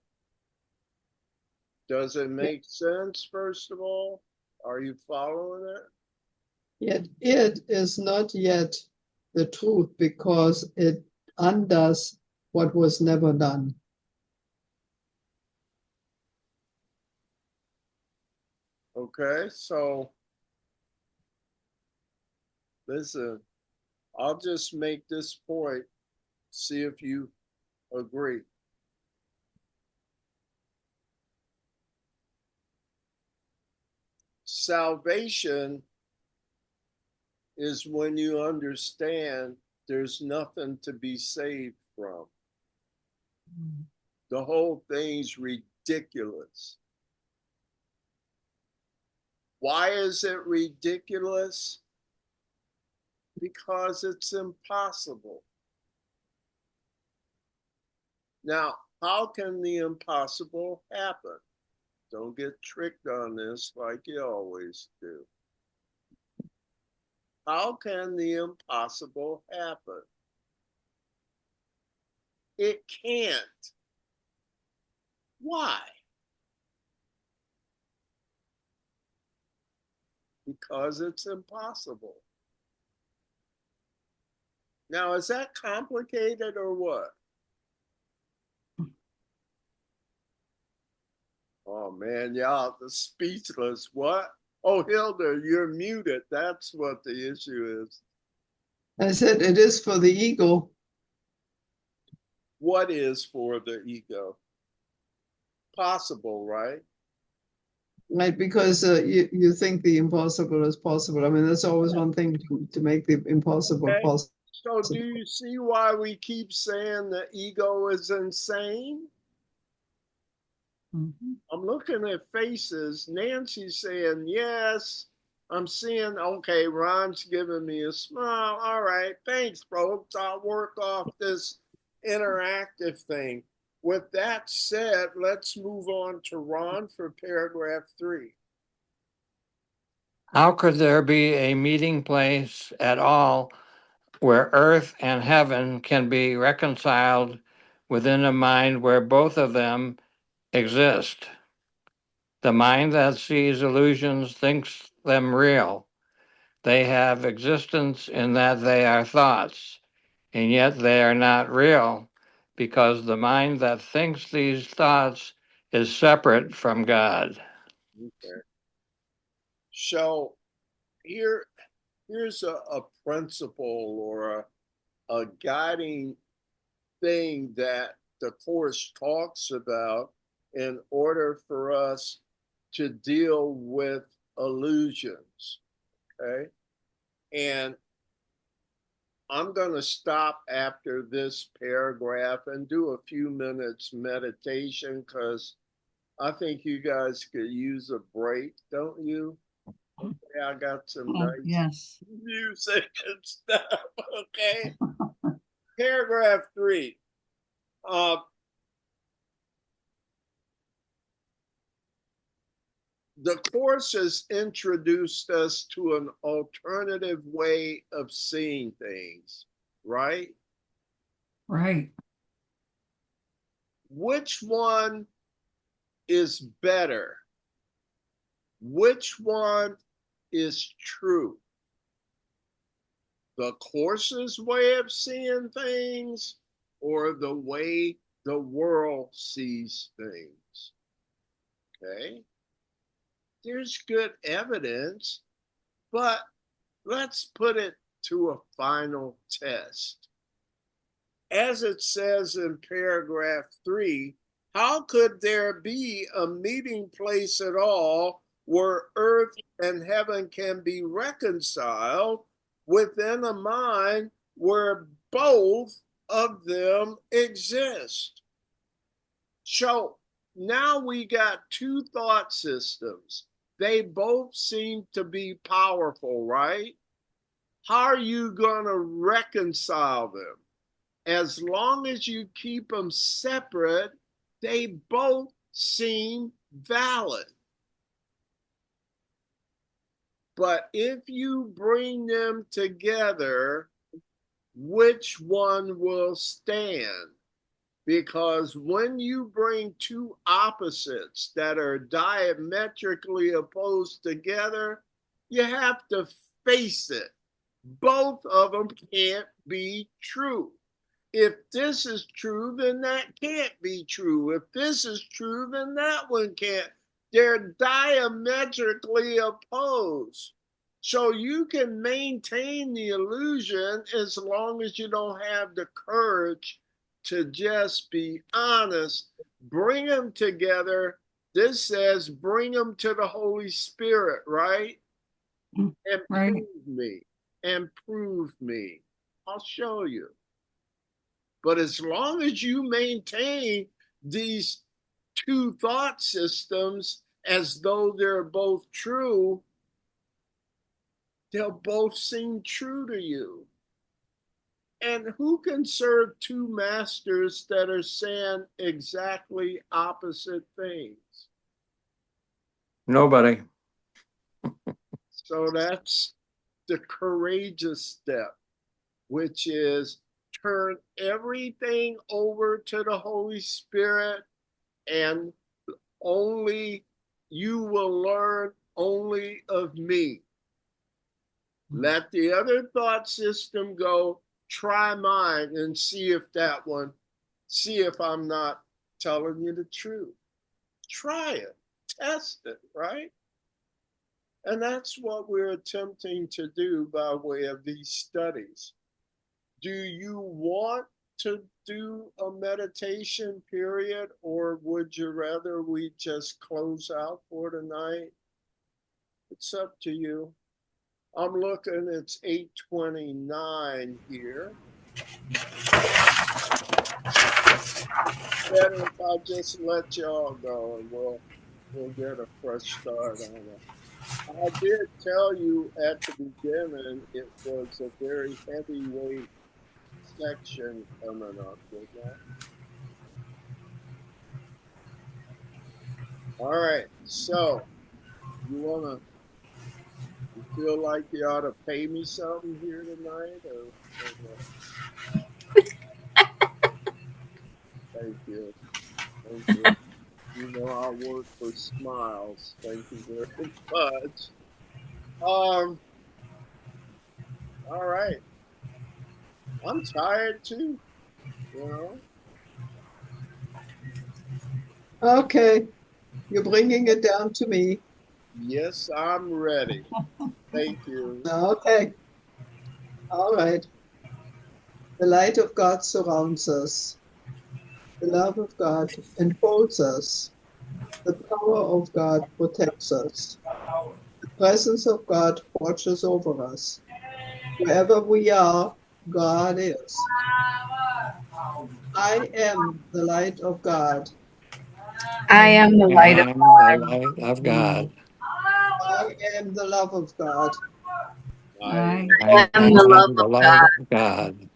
S1: Does it make sense, first of all? Are you following it?
S5: Yet it is not yet the truth because it undoes what was never done.
S1: Okay, so listen, I'll just make this point, see if you agree. Salvation is when you understand there's nothing to be saved from. The whole thing's ridiculous. Why is it ridiculous? Because it's impossible. Now, how can the impossible happen? Don't get tricked on this like you always do. How can the impossible happen? It can't. Why? Because it's impossible. Now, is that complicated or what? Oh man, y'all, the speechless. What? Oh, Hilda, you're muted. That's what the issue is.
S5: I said it is for the ego,
S1: What is for the ego? Possible, right?
S5: right? Because you think the impossible is possible. I mean, that's always one thing to make the impossible
S1: Okay.
S5: possible.
S1: So, do you see why we keep saying the ego is insane?
S2: Mhm.
S1: I'm looking at faces. Nancy's saying yes. I'm seeing, okay, Ron's giving me a smile. All right, thanks, folks. I'll work off this interactive thing. With that said, let's move on to Ron for paragraph 3.
S3: How could there be a meeting place at all where earth and heaven can be reconciled within a mind where both of them exist. The mind that sees illusions thinks them real. They have existence in that they are thoughts, and yet they are not real because the mind that thinks these thoughts is separate from God.
S1: Okay. So here's a principle or a guiding thing that the Course talks about in order for us to deal with illusions. Okay. And I'm going to stop after this paragraph and do a few minutes meditation because I think you guys could use a break, don't you? Okay, I got some
S2: Oh,
S1: nice
S2: yes.
S1: music and stuff. Okay. Paragraph 3. Uh, the Course has introduced us to an alternative way of seeing things, right?
S2: Right.
S1: Which one is better? Which one is true? The Course's way of seeing things or the way the world sees things? Okay. There's good evidence, but let's put it to a final test. As it says in paragraph 3, how could there be a meeting place at all where earth and heaven can be reconciled within a mind where both of them exist? So now we got two thought systems. They both seem to be powerful, right? How are you going to reconcile them? As long as you keep them separate, they both seem valid. But if you bring them together, which one will stand? Because when you bring two opposites that are diametrically opposed together, you have to face it. Both of them can't be true. If this is true, then that can't be true. If this is true, then that one can't. They're diametrically opposed. So you can maintain the illusion as long as you don't have the courage to just be honest. Bring them together. This says bring them to the Holy Spirit, right? And
S2: Right.
S1: prove me. And prove me. I'll show you. But as long as you maintain these two thought systems as though they're both true, they'll both seem true to you. And who can serve two masters that are saying exactly opposite things?
S3: Nobody.
S1: So that's the courageous step, which is turn everything over to the Holy Spirit, and only you will learn only of me. Let the other thought system go, try mine and see if I'm not telling you the truth. Try it, test it, right? And that's what we're attempting to do by way of these studies. Do you want to do a meditation period, or would you rather we just close out for tonight? It's up to you. I'm looking, it's 8:29 here. Better if I just let y'all go and we'll get a fresh start on it. I did tell you at the beginning it was a very heavyweight section coming up, didn't I? All right, so you feel like you ought to pay me something here tonight, or what? Thank you. Thank you. You know, I work for smiles. Thank you very much. All right. I'm tired too, you know.
S5: Okay, you're bringing it down to me.
S1: Yes, I'm ready. Thank you.
S5: Okay, all right. The light of God surrounds us. The love of God enfolds us. The power of God protects us. The presence of God watches over us. Wherever we are, God is. I am the light of God.
S4: I am the
S3: I
S4: light of
S3: am the
S4: God.
S3: light of God.
S5: I am the love of God.
S1: I
S3: I
S4: I am
S3: am
S4: the love
S3: the
S4: of
S3: light
S4: God.
S3: of God.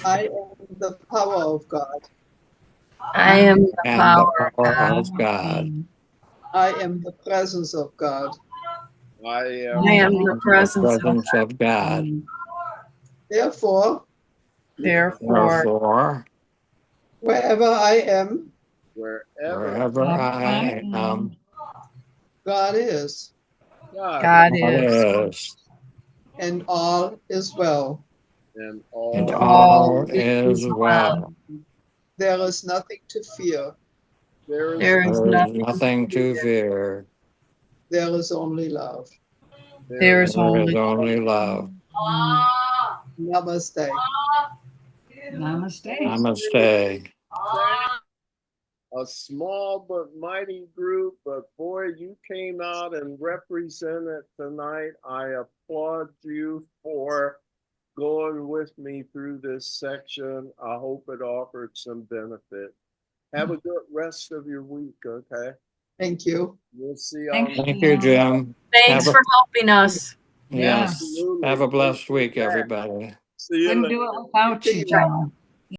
S5: I am the power of God.
S4: I am the
S3: And the
S4: power of
S3: power
S4: God.
S3: of God.
S5: I am the presence of God.
S1: I
S4: I
S1: am
S4: am the
S3: The
S4: presence of
S3: presence of God.
S5: Therefore,
S4: Therefore,
S3: Therefore,
S5: wherever I am,
S1: wherever
S3: wherever I am,
S5: God is,
S1: God is,
S4: God
S3: God
S4: is,
S3: is,
S5: and all is well.
S1: and
S3: and
S4: and
S1: all
S4: all
S3: all
S4: is
S3: is
S4: well.
S3: well.
S5: There is nothing to fear.
S1: there is
S4: There is
S3: There is
S4: nothing to
S3: nothing to
S4: fear.
S3: fear.
S5: There is only love.
S1: there
S4: There
S1: is
S4: is
S3: There is
S4: only
S3: only love.
S5: Namaste.
S2: Namaste.
S3: Namaste.
S1: a small but mighty group, but boy, you came out and represented tonight. I applaud you for going with me through this section. I hope it offered some benefit. Have a good rest of your week, okay?
S5: Thank you.
S1: We'll see
S2: Thank
S1: on.
S3: Thank you, Jim.
S4: Thanks
S3: Have a,
S4: for helping us.
S2: Yeah.
S3: yes.
S1: Absolutely.
S3: Have a
S1: Don't
S3: blessed
S1: be
S3: week,
S1: back.
S3: everybody.
S1: See you
S2: Couldn't
S1: later.
S2: do it without you,
S5: See you.
S2: John.